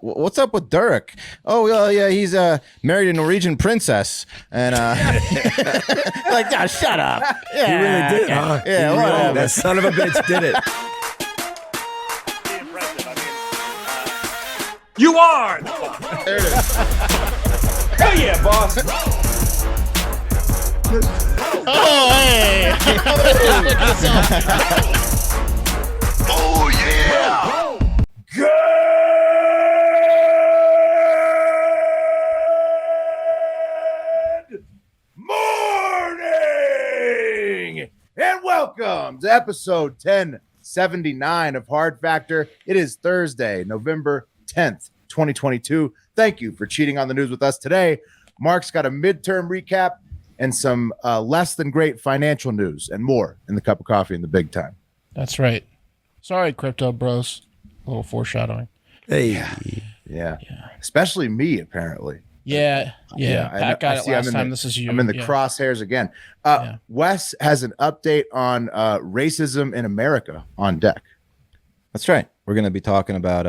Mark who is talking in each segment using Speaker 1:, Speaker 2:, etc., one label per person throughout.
Speaker 1: What's up with Derek? Oh, yeah, he's married a Norwegian princess, and like, oh, shut up. Yeah,
Speaker 2: He really did, huh?
Speaker 1: Yeah,
Speaker 2: He
Speaker 1: whatever.
Speaker 2: really, that son of a bitch did it.
Speaker 3: You are!
Speaker 1: There it is.
Speaker 3: Hell yeah, boss!
Speaker 1: Oh, hey.
Speaker 3: Oh yeah! Good morning!
Speaker 4: And welcome to episode 1079 of Hard Factor. It is Thursday, November 10th, 2022. Thank you for cheating on the news with us today. Mark's got a midterm recap and some less than great financial news and more in the cup of coffee in the big time.
Speaker 5: That's right. Sorry, crypto bros. A little foreshadowing.
Speaker 2: Hey.
Speaker 4: Yeah. Especially me, apparently.
Speaker 5: Yeah. Pat got it last time. This is you.
Speaker 4: I'm in the crosshairs again. Wes has an update on racism in America on deck.
Speaker 1: That's right. We're going to be talking about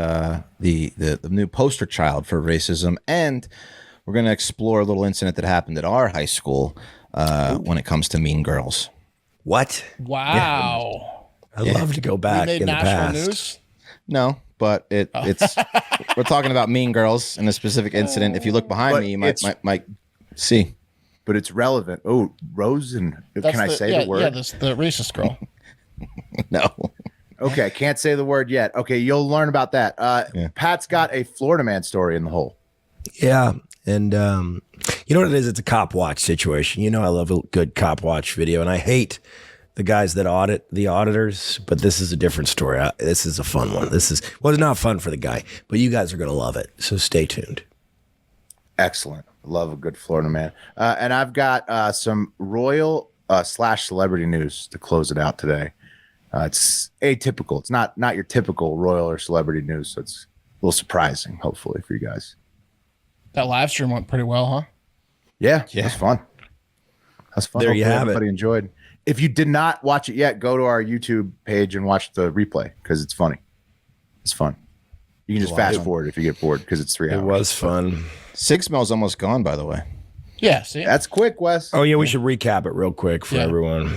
Speaker 1: the new poster child for racism, and we're going to explore a little incident that happened at our high school when it comes to mean girls.
Speaker 2: What?
Speaker 5: Wow.
Speaker 2: I'd love to go back
Speaker 5: We made
Speaker 2: in the
Speaker 5: national
Speaker 2: past.
Speaker 5: news?
Speaker 1: No, but it's we're talking about mean girls in a specific incident. If you look behind
Speaker 4: But
Speaker 1: me, you might see.
Speaker 4: But it's relevant. Oh, Rosen. Can I say the word?
Speaker 5: Yeah, the racist girl.
Speaker 1: No.
Speaker 4: Okay, I can't say the word yet. Okay, you'll learn about that. Pat's got a Florida man story in the hole.
Speaker 2: Yeah. And you know what it is? It's a cop watch situation. You know I love a good cop watch video, and I hate the guys that audit the auditors, but this is a different story. This is a fun one. It's not fun for the guy, but you guys are going to love it. So stay tuned.
Speaker 4: Excellent. Love a good Florida man. And I've got some royal / celebrity news to close it out today. It's atypical. It's not your typical royal or celebrity news, so it's a little surprising, hopefully, for you guys.
Speaker 5: That live stream went pretty well, huh?
Speaker 4: Yeah. That's fun. That's fun.
Speaker 2: There you
Speaker 4: Hopefully
Speaker 2: have it.
Speaker 4: everybody enjoyed. If you did not watch it yet, go to our YouTube page and watch the replay because it's funny. It's fun. You can just fast forward if you get bored because it's 3 hours.
Speaker 2: It was fun.
Speaker 1: Sig smell's almost gone, by the way.
Speaker 5: Yeah, see?
Speaker 4: That's quick, Wes.
Speaker 2: Oh, yeah, we should recap it real quick for everyone.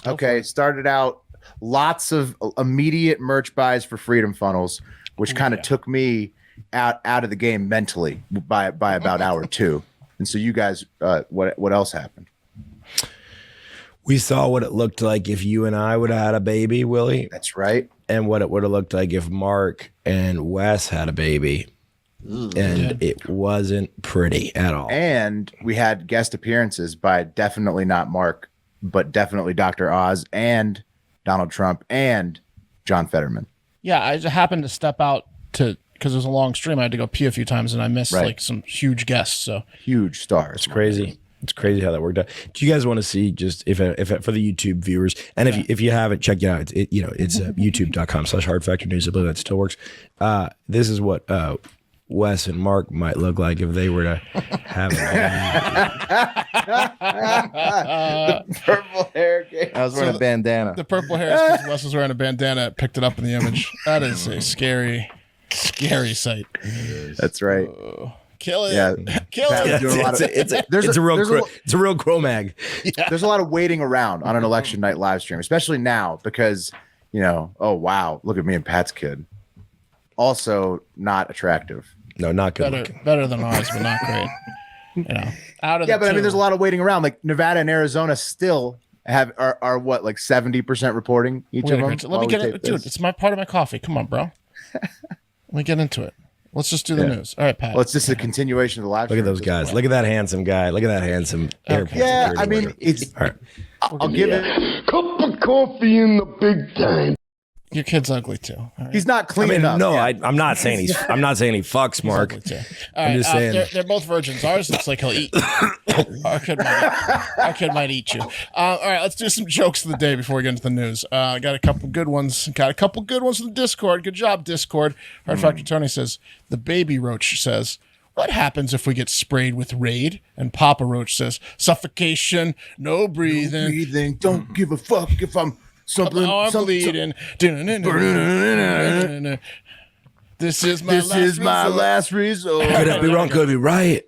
Speaker 4: Okay, started out lots of immediate merch buys for Freedom Funnels, which kind of took me out of the game mentally by about hour 2. And so you guys, what else happened?
Speaker 2: We saw what it looked like if you and I would have had a baby, Willie,
Speaker 4: That's right.
Speaker 2: and what it would have looked like if Mark and Wes had a baby. And it wasn't pretty at all.
Speaker 4: And we had guest appearances by definitely not Mark, but definitely Dr. Oz and Donald Trump and John Fetterman.
Speaker 5: Yeah, I just happened to step out because it was a long stream. I had to go pee a few times, and I missed
Speaker 4: Right.
Speaker 5: like some huge guests. So
Speaker 4: Huge stars.
Speaker 2: It's crazy. It's crazy how that worked out. Do you guys want to see just if for the YouTube viewers, and if you haven't checked it out, it's youtube.com/hardfactornews. I believe that still works. This is what Wes and Mark might look like if they were to have a
Speaker 4: Purple hair game.
Speaker 1: I was wearing a bandana.
Speaker 5: the purple hair is because Wes was wearing a bandana. It picked it up in the image. That is a scary sight.
Speaker 4: That's right.
Speaker 5: Kill it.
Speaker 4: Yeah.
Speaker 5: Kill
Speaker 4: Pat
Speaker 5: it.
Speaker 4: was doing a lot of-
Speaker 2: it's a
Speaker 4: There's
Speaker 2: real Cro-Mag.
Speaker 4: There's a lot of waiting around on an election night live stream, especially now because, oh, wow, look at me and Pat's kid. Also not attractive.
Speaker 2: No, not good looking.
Speaker 5: Better than ours, but not great. Out of
Speaker 4: Yeah,
Speaker 5: the
Speaker 4: but I mean,
Speaker 5: two.
Speaker 4: there's a lot of waiting around. Like Nevada and Arizona still are what, like 70% reporting each of them?
Speaker 5: Let me get it, dude. It's part of my coffee. Come on, bro. Let me get into it. Let's just do the news. All right, Pat.
Speaker 4: Well, it's just a continuation of the live
Speaker 2: Look at
Speaker 4: stream
Speaker 2: those guys. Look at that handsome guy. Look at that handsome airport.
Speaker 4: Yeah,
Speaker 2: security
Speaker 4: I mean,
Speaker 2: worker.
Speaker 4: it's.
Speaker 2: All right.
Speaker 4: I'll give it.
Speaker 3: Cup of coffee in the big time.
Speaker 5: Your kid's ugly too. All right.
Speaker 4: He's not clean enough.
Speaker 2: no,
Speaker 4: Yeah.
Speaker 2: I'm not saying he fucks, Mark.
Speaker 5: Ugly too.
Speaker 2: I'm just saying.
Speaker 5: They're both virgins. Ours looks like he'll eat. Our kid might eat you. All right, let's do some jokes of the day before we get into the news. Got a couple good ones. Got a couple good ones from the Discord. Good job, Discord. Hard Factor Tony says, the baby roach says, what happens if we get sprayed with Raid? And Papa Roach says, suffocation, no breathing.
Speaker 4: Breathing. Don't give a fuck if I'm something.
Speaker 5: Oh, I'm
Speaker 4: some-
Speaker 5: bleeding. This is my
Speaker 4: This
Speaker 5: last
Speaker 4: is my
Speaker 5: resort.
Speaker 4: last resort.
Speaker 2: Could I be wrong? Could I be right?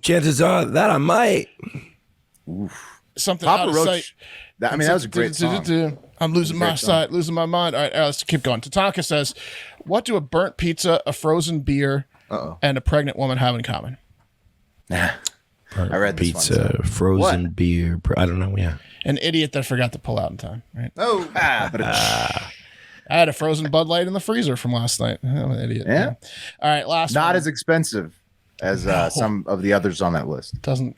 Speaker 2: Chances are that I might.
Speaker 5: Something out
Speaker 4: Papa
Speaker 5: of sight.
Speaker 4: Roach. That was a great song.
Speaker 5: I'm losing my sight, losing my mind. All right, let's keep going. Tatanka says, what do a burnt pizza, a frozen beer, and a pregnant woman have in common?
Speaker 4: I read this
Speaker 2: Pizza,
Speaker 4: one.
Speaker 2: frozen
Speaker 4: What?
Speaker 2: beer. I don't know. Yeah.
Speaker 5: An idiot that forgot to pull out in time, right?
Speaker 4: Oh, but
Speaker 5: I had a frozen Bud Light in the freezer from last night. I'm an idiot.
Speaker 4: Yeah.
Speaker 5: All right, last
Speaker 4: not
Speaker 5: one.
Speaker 4: as expensive as some of the others on that list.
Speaker 5: Doesn't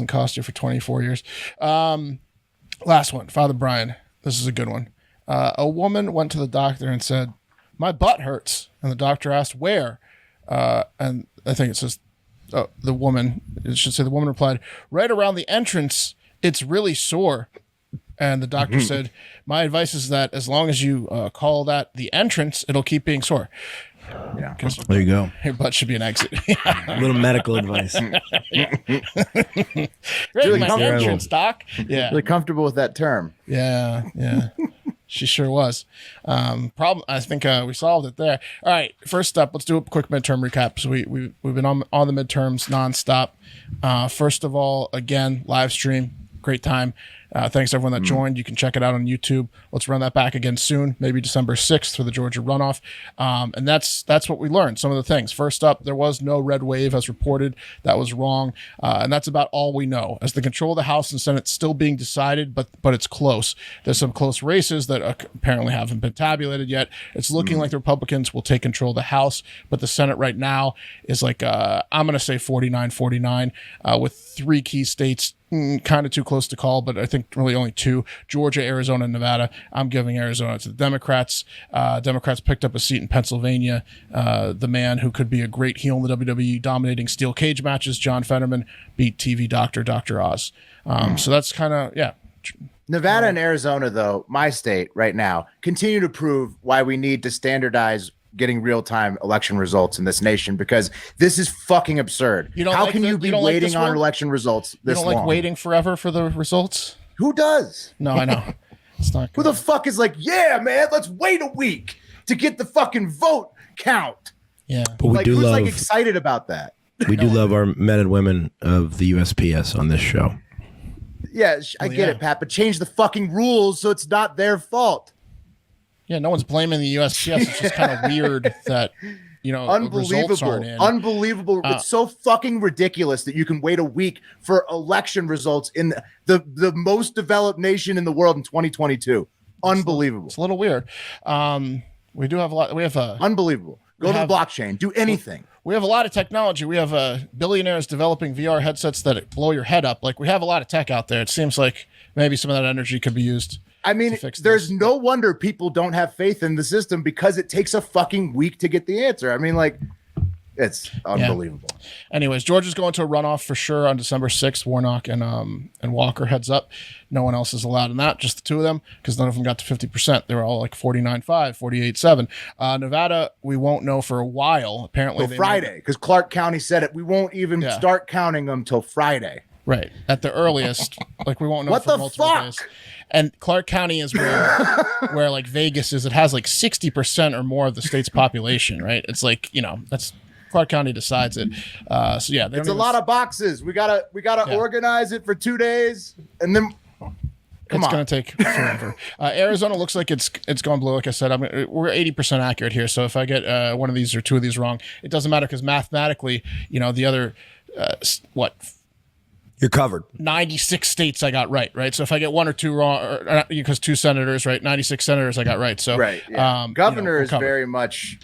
Speaker 5: cost you for 24 years. Last one, Father Brian. This is a good one. A woman went to the doctor and said, "My butt hurts," and the doctor asked where, and I think it says the woman. It should say the woman replied, "Right around the entrance. It's really sore." And the doctor said, "My advice is that as long as you call that the entrance, it'll keep being sore."
Speaker 4: Yeah.
Speaker 2: There you go.
Speaker 5: Your butt should be an exit.
Speaker 2: A little medical advice.
Speaker 5: Right,
Speaker 4: really
Speaker 5: my
Speaker 4: comfortable.
Speaker 5: entrance, doc. Yeah.
Speaker 4: Really comfortable with that term.
Speaker 5: Yeah. She sure was. Problem. I think we solved it there. All right. First up, let's do a quick midterm recap. So we've been on the midterms nonstop. First of all, again, live stream, great time. Thanks to everyone that joined. You can check it out on YouTube. Let's run that back again soon, maybe December 6th for the Georgia runoff. And that's what we learned. Some of the things. First up, there was no red wave as reported. That was wrong. And that's about all we know. As the control of the House and Senate still being decided, but it's close. There's some close races that apparently haven't been tabulated yet. It's looking like the Republicans will take control of the House, but the Senate right now is like, I'm going to say 49-49 with three key states. Kind of too close to call, but I think really only two: Georgia, Arizona, and Nevada. I'm giving Arizona to the Democrats. Democrats picked up a seat in Pennsylvania. The man who could be a great heel in the WWE, dominating steel cage matches, John Fetterman, beat TV doctor, Dr. Oz. So that's kind of, yeah.
Speaker 4: Nevada and Arizona, though, my state right now, continue to prove why we need to standardize getting real-time election results in this nation, because this is fucking absurd. How can you be waiting on election results this long?
Speaker 5: You don't like waiting forever for the results?
Speaker 4: Who does?
Speaker 5: No, I know. It's not
Speaker 4: Who
Speaker 5: good.
Speaker 4: the fuck is like, yeah, man, let's wait a week to get the fucking vote count?
Speaker 5: Yeah.
Speaker 2: But we
Speaker 4: Like,
Speaker 2: do
Speaker 4: who's
Speaker 2: love
Speaker 4: like excited about that?
Speaker 2: we do love our men and women of the USPS on this show.
Speaker 4: Yeah, I get it, Pat, but change the fucking rules so it's not their fault.
Speaker 5: Yeah, no one's blaming the USPS. It's just kind of weird that, results aren't in.
Speaker 4: Unbelievable. It's so fucking ridiculous that you can wait a week for election results in the most developed nation in the world in 2022. Unbelievable.
Speaker 5: It's a little weird. We do have a lot. We have
Speaker 4: Unbelievable. Go to the blockchain. Do anything.
Speaker 5: We have a lot of technology. We have billionaires developing VR headsets that blow your head up. Like, we have a lot of tech out there. It seems like maybe some of that energy could be used.
Speaker 4: I mean, there's no wonder people don't have faith in the system, because it takes a fucking week to get the answer. I mean, like, it's unbelievable.
Speaker 5: Yeah. Anyways, Georgia's going to a runoff for sure on December 6th. Warnock and Walker heads up. No one else is allowed in that, just the two of them, because none of them got to 50%. They were all like 49.5, 48.7. Nevada, we won't know for a while. Apparently,
Speaker 4: Friday, because Clark County said it. We won't even start counting them till Friday.
Speaker 5: Right. At the earliest. Like, we won't know
Speaker 4: What
Speaker 5: for
Speaker 4: the
Speaker 5: multiple
Speaker 4: fuck?
Speaker 5: days. And Clark County is where like Vegas is. It has like 60% or more of the state's population, right? It's like, that's Clark County decides it. So yeah,
Speaker 4: it's a lot of boxes. We gotta organize it for 2 days, and then
Speaker 5: it's going to take forever. Arizona looks like it's going blue. Like I said, we're 80% accurate here. So if I get one of these or two of these wrong, it doesn't matter, because mathematically, the other
Speaker 2: You're covered.
Speaker 5: 96 states I got right? So if I get one or two wrong, because two senators, right? 96 senators I got right. So
Speaker 4: right, yeah. Governor is very much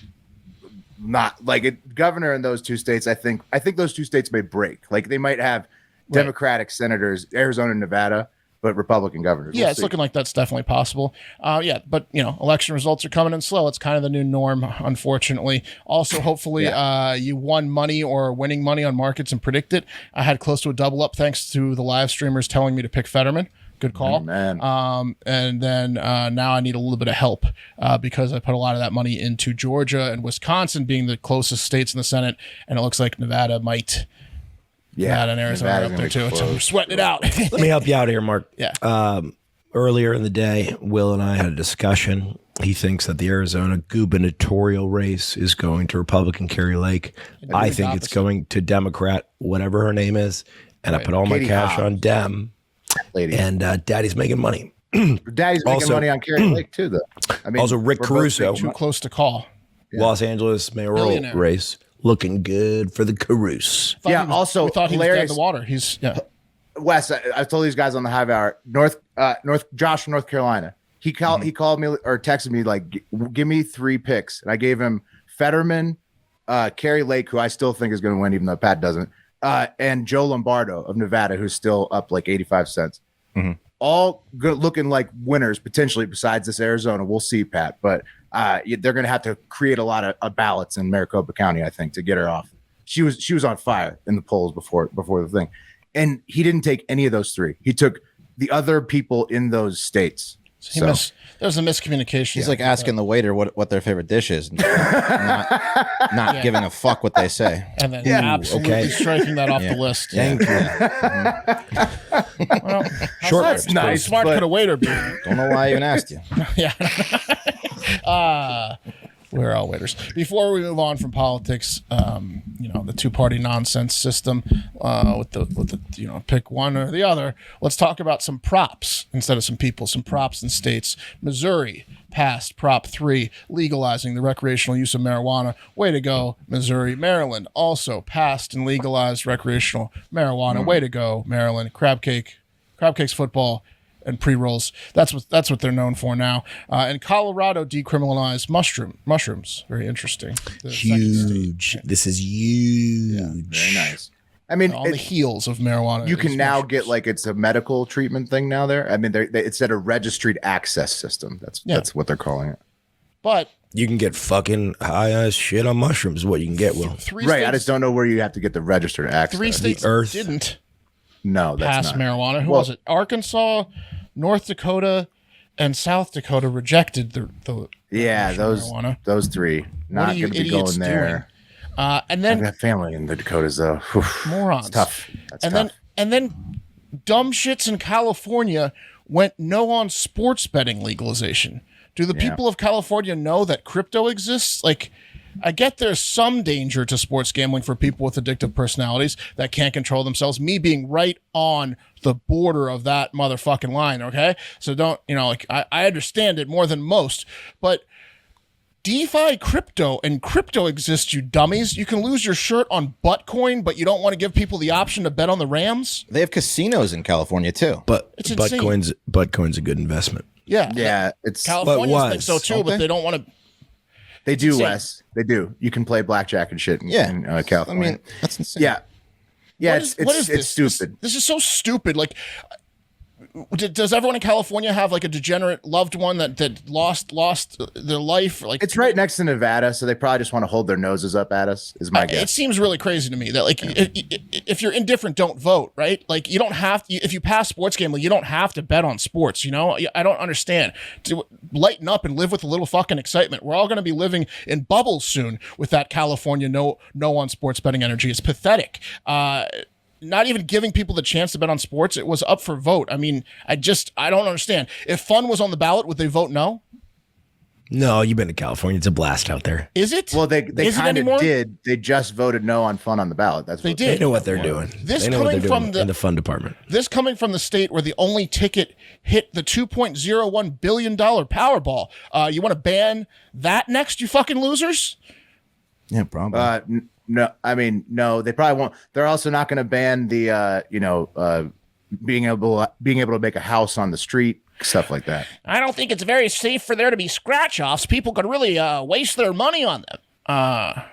Speaker 4: not like it. Governor in those two states, I think those two states may break. Like, they might have Democratic senators, Arizona and Nevada, but Republican governors.
Speaker 5: Yeah, it's looking like that's definitely possible. But election results are coming in slow. It's kind of the new norm, unfortunately. Also, hopefully, you won money or winning money on markets and predict it. I had close to a double up thanks to the live streamers telling me to pick Fetterman. Good call.
Speaker 4: Oh, man.
Speaker 5: And then now I need a little bit of help because I put a lot of that money into Georgia and Wisconsin being the closest states in the Senate, and it looks like Nevada might. Yeah, Nevada and Arizona are up there too. I'm sweating it out.
Speaker 2: Let me help you out here, Mark.
Speaker 5: Yeah.
Speaker 2: Earlier in the day, Will and I had a discussion He thinks that the Arizona gubernatorial race is going to Republican Carrie Lake. I think it's going to Democrat, whatever her name is. And I put all
Speaker 4: Katie
Speaker 2: my cash
Speaker 4: Hobbs.
Speaker 2: on Dem.
Speaker 4: Lady.
Speaker 2: And Daddy's making money.
Speaker 4: Daddy's making
Speaker 2: Also-
Speaker 4: money on Carrie Lake too, though. I mean,
Speaker 2: Also, Rick
Speaker 4: we're both
Speaker 2: Caruso,
Speaker 4: big
Speaker 5: Too close to call.
Speaker 2: Los Angeles mayoral
Speaker 5: Billionaire.
Speaker 2: race, looking good for the Caruso.
Speaker 5: Thought
Speaker 4: Yeah,
Speaker 5: he was-
Speaker 4: also
Speaker 5: we thought he was dead in
Speaker 4: hilarious.
Speaker 5: the water. He's
Speaker 4: Wes, I told these guys on the Hive Hour, Josh from North Carolina. He called me or texted me like, give me 3 picks, and I gave him Fetterman, Carrie Lake, who I still think is going to win, even though Pat doesn't, and Joe Lombardo of Nevada, who's still up like 85 cents. All good looking like winners potentially. Besides this Arizona, we'll see, Pat, but they're going to have to create a lot of ballots in Maricopa County, I think, to get her off. She was on fire in the polls before the thing. And he didn't take any of those 3. He took the other people in those states.
Speaker 5: there's a miscommunication.
Speaker 1: He's like asking the waiter what their favorite dish is, and not giving a fuck what they say.
Speaker 5: and then absolutely striking that off the list.
Speaker 2: Thank you.
Speaker 5: Well,
Speaker 2: Short
Speaker 4: That's
Speaker 2: ribs,
Speaker 4: nice.
Speaker 5: how smart
Speaker 4: but-
Speaker 5: could a waiter be?
Speaker 1: Don't know why I even asked you.
Speaker 5: Yeah. We're all waiters. Before we move on from politics, the 2-party nonsense system, with the pick one or the other. Let's talk about some props instead of some people. Some props in states. Missouri passed Prop 3, legalizing the recreational use of marijuana. Way to go, Missouri. Maryland also passed and legalized recreational marijuana. Way to go, Maryland. Crab cakes football, and pre-rolls. That's what they're known for now. And Colorado decriminalized mushrooms. Very interesting. The second state.
Speaker 2: Huge. This is huge.
Speaker 4: Very nice. I mean,
Speaker 5: On the heels of marijuana.
Speaker 4: you can
Speaker 5: is
Speaker 4: now
Speaker 5: mushrooms.
Speaker 4: get like it's a medical treatment thing now. There, I mean, it's at a registered access system. That's what they're calling it.
Speaker 5: But
Speaker 2: You can get fucking high ass shit on mushrooms. Is what you can get, Will.
Speaker 5: 3
Speaker 4: Right.
Speaker 5: states,
Speaker 4: I just don't know where you have to get the registered access.
Speaker 5: 3 states
Speaker 2: earth.
Speaker 5: didn't
Speaker 4: No, that's
Speaker 5: pass
Speaker 4: not.
Speaker 5: marijuana. Who
Speaker 4: Well-
Speaker 5: was it? Arkansas, North Dakota, and South Dakota rejected the
Speaker 4: Yeah,
Speaker 5: recreational marijuana.
Speaker 4: those 3 not
Speaker 5: are you
Speaker 4: going to be
Speaker 5: idiots
Speaker 4: going there.
Speaker 5: And
Speaker 4: I've
Speaker 5: then
Speaker 4: got family in the Dakotas though.
Speaker 5: morons.
Speaker 4: It's tough. That's
Speaker 5: and
Speaker 4: tough.
Speaker 5: then dumb shits in California went no on sports betting legalization. Do the people of California know that crypto exists? Like, I get there's some danger to sports gambling for people with addictive personalities that can't control themselves. Me being right on the border of that motherfucking line, okay? So don't, I understand it more than most, but DeFi crypto and crypto exists, you dummies. You can lose your shirt on Buttcoin, but you don't want to give people the option to bet on the Rams?
Speaker 1: They have casinos in California too.
Speaker 2: But
Speaker 5: It's insane.
Speaker 2: Buttcoin's a good investment.
Speaker 5: Yeah.
Speaker 4: Yeah, it's
Speaker 5: Californians
Speaker 2: But
Speaker 5: think so
Speaker 2: was,
Speaker 5: too,
Speaker 1: don't
Speaker 5: but
Speaker 1: they?
Speaker 5: they don't want to.
Speaker 4: they do,
Speaker 5: insane.
Speaker 4: Wes. They do. You can play blackjack and shit in
Speaker 1: I
Speaker 4: California.
Speaker 1: mean, that's insane.
Speaker 4: yeah. Yeah,
Speaker 5: What is
Speaker 4: it's
Speaker 5: this?
Speaker 4: stupid.
Speaker 5: This is so stupid. Like, does everyone in California have like a degenerate loved one that lost their life? Like,
Speaker 4: It's right next to Nevada, so they probably just want to hold their noses up at us, is my
Speaker 5: It
Speaker 4: guess.
Speaker 5: seems really crazy to me that like if you're indifferent, don't vote, right? Like you don't have to, if you pass sports gambling, you don't have to bet on sports. I don't understand. To lighten up and live with a little fucking excitement. We're all going to be living in bubbles soon with that California no on sports betting energy. It's pathetic. Not even giving people the chance to bet on sports. It was up for vote. I mean, I don't understand. If fun was on the ballot, would they vote no?
Speaker 2: No, you've been to California. It's a blast out there.
Speaker 5: Is it?
Speaker 4: Well, they
Speaker 5: Is it
Speaker 4: kind
Speaker 5: anymore?
Speaker 4: of did. They just voted no on fun on the ballot. That's
Speaker 5: They
Speaker 4: what
Speaker 5: did.
Speaker 2: They know what they're doing.
Speaker 5: This
Speaker 2: They know what
Speaker 5: coming
Speaker 2: they're doing
Speaker 5: from the-
Speaker 2: in the fun department.
Speaker 5: This coming from the state where the only ticket hit the $2.01 billion Powerball. You want to ban that next, you fucking losers?
Speaker 1: Yeah, probably.
Speaker 4: No, I mean, no, they probably won't. They're also not going to ban the, being able to make a house on the street, stuff like that.
Speaker 5: I don't think it's very safe for there to be scratch-offs. People could really waste their money on them.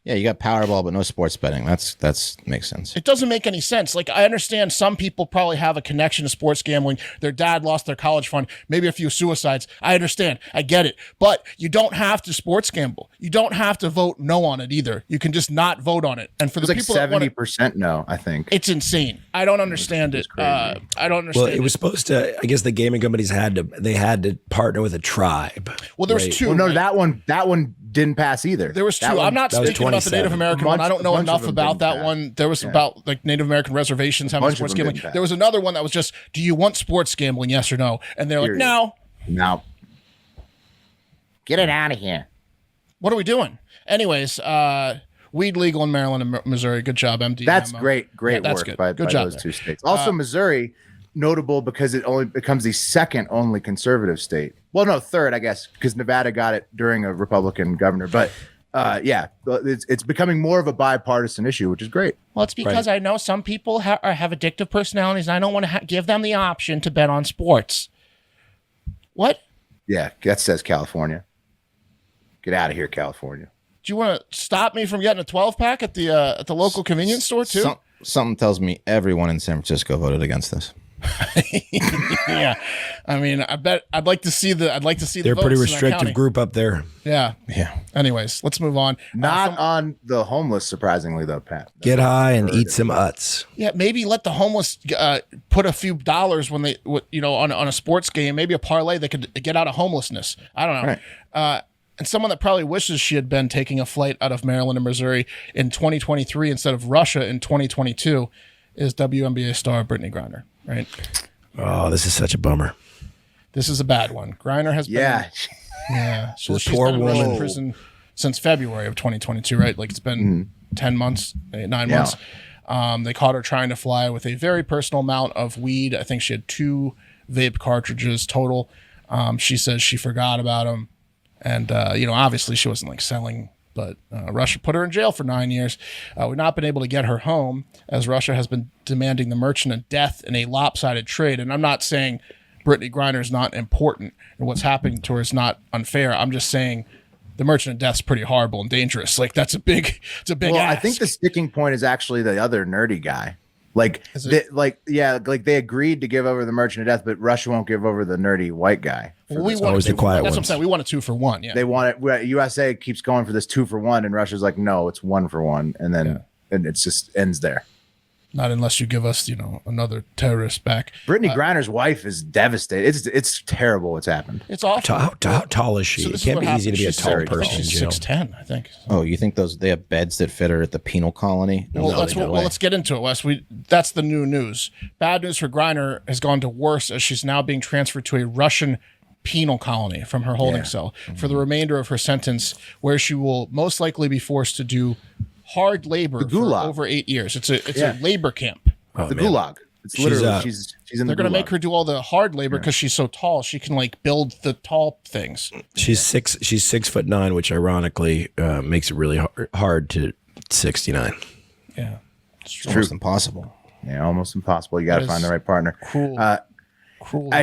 Speaker 1: Yeah, you got Powerball, but no sports betting. That's makes sense.
Speaker 5: It doesn't make any sense. Like, I understand some people probably have a connection to sports gambling. Their dad lost their college fund, maybe a few suicides. I understand. I get it. But you don't have to sports gamble. You don't have to vote no on it either. You can just not vote on it. And for
Speaker 4: It's
Speaker 5: the
Speaker 4: like
Speaker 5: people that want
Speaker 4: 70% no, I think.
Speaker 5: it's insane. I don't understand it. I don't understand
Speaker 2: Well, it was supposed to. I guess the gaming companies had to partner with a tribe.
Speaker 5: Well, there was
Speaker 2: right?
Speaker 5: two.
Speaker 4: Well, no,
Speaker 5: right?
Speaker 4: that one didn't pass either.
Speaker 5: There was two.
Speaker 4: That one-
Speaker 5: I'm not
Speaker 2: that was
Speaker 5: speaking about the Native
Speaker 2: 27.
Speaker 5: American one. I don't know
Speaker 4: Bunch of
Speaker 5: enough
Speaker 4: them
Speaker 5: about
Speaker 4: didn't
Speaker 5: that
Speaker 4: pass.
Speaker 5: one. There was about like Native American reservations having
Speaker 4: Bunch of
Speaker 5: sports
Speaker 4: them
Speaker 5: gambling.
Speaker 4: didn't pass.
Speaker 5: There was another one that was just, do you want sports gambling? Yes or no? And they're like,
Speaker 4: Period.
Speaker 5: no.
Speaker 4: No. Get it out of here.
Speaker 5: What are we doing? Anyways, weed legal in Maryland and Missouri. Good job, MD.
Speaker 4: That's great
Speaker 5: that's
Speaker 4: work
Speaker 5: good.
Speaker 4: by
Speaker 5: Good job
Speaker 4: those
Speaker 5: there.
Speaker 4: two states. Also, Missouri, notable because it only becomes the second only conservative state. Well, no, third, I guess, because Nevada got it during a Republican governor. But yeah, it's becoming more of a bipartisan issue, which is great.
Speaker 5: Well, it's because I know some people have addictive personalities, and I don't want to give them the option to bet on sports. What?
Speaker 4: Yeah, that says California. Get out of here, California.
Speaker 5: Do you want to stop me from getting a 12-pack at the local convenience store too?
Speaker 1: Something tells me everyone in San Francisco voted against this.
Speaker 5: Yeah, I mean, I'd like to see the.
Speaker 2: They're a pretty restrictive group up there.
Speaker 5: Yeah.
Speaker 1: Yeah.
Speaker 5: Anyways, let's move on.
Speaker 4: Not on the homeless, surprisingly, though, Pat.
Speaker 2: Get high and eat some Utz.
Speaker 5: Yeah, maybe let the homeless put a few dollars when they, on a sports game, maybe a parlay, they could get out of homelessness. I don't know.
Speaker 4: Right.
Speaker 5: And someone that probably wishes she had been taking a flight out of Maryland and Missouri in 2023 instead of Russia in 2022 is WNBA star Brittney Griner, right?
Speaker 2: Oh, this is such a bummer.
Speaker 5: This is a bad one. Griner has been... Yeah. So she's
Speaker 2: poor
Speaker 5: been in
Speaker 2: woman.
Speaker 5: prison since February of 2022, right? Like it's been 10 months, 9 months. They caught her trying to fly with a very personal amount of weed. I think she had 2 vape cartridges total. She says she forgot about them. And, obviously she wasn't like selling, but Russia put her in jail for 9 years. We've not been able to get her home as Russia has been demanding the merchant of death in a lopsided trade. And I'm not saying Brittney Griner is not important and what's happening to her is not unfair. I'm just saying the merchant of death is pretty horrible and dangerous. Like it's a big
Speaker 4: Well,
Speaker 5: ask.
Speaker 4: I think the sticking point is actually the other nerdy guy. They agreed to give over the merchant of death, but Russia won't give over the nerdy white guy.
Speaker 2: Always the quiet
Speaker 5: That's what I'm
Speaker 2: ones.
Speaker 5: saying. We want a 2-for-1. Yeah.
Speaker 4: They want it. USA keeps going for this 2-for-1, and Russia's like, no, it's 1-for-1, and then and it just ends there.
Speaker 5: Not unless you give us, another terrorist back.
Speaker 4: Brittney Griner's wife is devastated. It's terrible what's happened.
Speaker 5: It's awful.
Speaker 2: How tall is she?
Speaker 5: So
Speaker 2: It
Speaker 5: this is
Speaker 2: can't
Speaker 5: what
Speaker 2: be easy to be a
Speaker 5: happened.
Speaker 2: tall
Speaker 5: I think
Speaker 2: person in
Speaker 5: she's
Speaker 2: jail.
Speaker 5: 6'10", I think.
Speaker 1: Oh, you think they have beds that fit her at the penal colony? No,
Speaker 5: Let's get into it, Wes. That's the new news. Bad news for Griner has gone to worse as she's now being transferred to a Russian penal colony from her holding cell for the remainder of her sentence, where she will most likely be forced to do hard labor for over 8 years. It's a labor camp.
Speaker 2: Oh,
Speaker 4: The
Speaker 2: man.
Speaker 4: gulag. It's literally she's in
Speaker 5: They're
Speaker 4: the
Speaker 5: going to
Speaker 4: gulag.
Speaker 5: make her do all the hard labor because she's so tall. She can build the tall things.
Speaker 2: She's 6'9", which ironically makes it really hard to 69.
Speaker 5: Yeah.
Speaker 1: It's almost impossible.
Speaker 4: Yeah, almost impossible. You got to find the right partner.
Speaker 5: Cruel.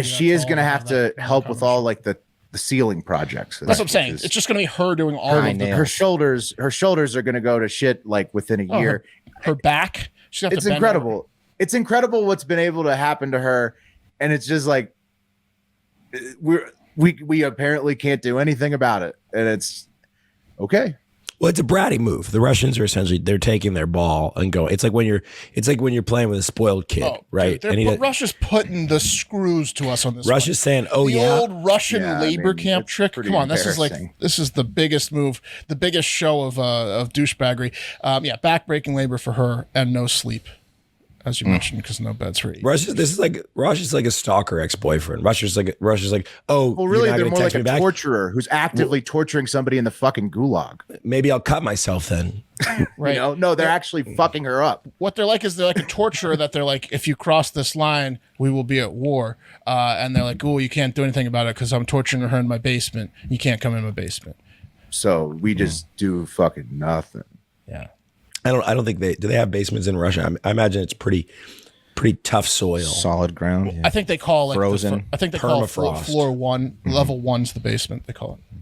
Speaker 4: She is going to have to help with all the ceiling projects.
Speaker 5: That's what I'm saying. It's just going to be her doing all of
Speaker 4: her shoulders. Her shoulders are going to go to shit within a year.
Speaker 5: Her back.
Speaker 4: It's incredible. It's incredible what's been able to happen to her, and it's just like we apparently can't do anything about it, and it's okay.
Speaker 2: Well, it's a bratty move. The Russians are essentially they're taking their ball and going. It's like when you're playing with a spoiled kid, right?
Speaker 5: Russia's putting the screws to us on this.
Speaker 2: Russia's saying, "Oh
Speaker 5: the old Russian labor camp
Speaker 4: it's
Speaker 5: trick."
Speaker 4: pretty
Speaker 5: Come on, this
Speaker 4: embarrassing.
Speaker 5: is the biggest move, the biggest show of douchebaggery. Backbreaking labor for her and no sleep, as you mentioned, because no beds for 8 years.
Speaker 2: Russia's like a stalker ex-boyfriend. Russia's like, oh,
Speaker 4: Well, really,
Speaker 2: you're not
Speaker 4: they're
Speaker 2: gonna
Speaker 4: more
Speaker 2: text
Speaker 4: like
Speaker 2: me
Speaker 4: a
Speaker 2: back?
Speaker 4: torturer who's actively torturing somebody in the fucking gulag.
Speaker 2: Maybe I'll cut myself then.
Speaker 5: Right?
Speaker 4: No, they're actually fucking her up.
Speaker 5: What they're like is they're like a torturer that they're like, if you cross this line, we will be at war. And they're like, oh, you can't do anything about it because I'm torturing her in my basement. You can't come in my basement.
Speaker 4: So we just do fucking nothing.
Speaker 5: Yeah.
Speaker 2: I don't think they have basements in Russia. I imagine it's pretty tough soil.
Speaker 1: Solid ground. Yeah.
Speaker 5: I think they call
Speaker 1: Frozen.
Speaker 5: I think they call
Speaker 2: Permafrost.
Speaker 5: floor 1, level 1's the basement. They call it.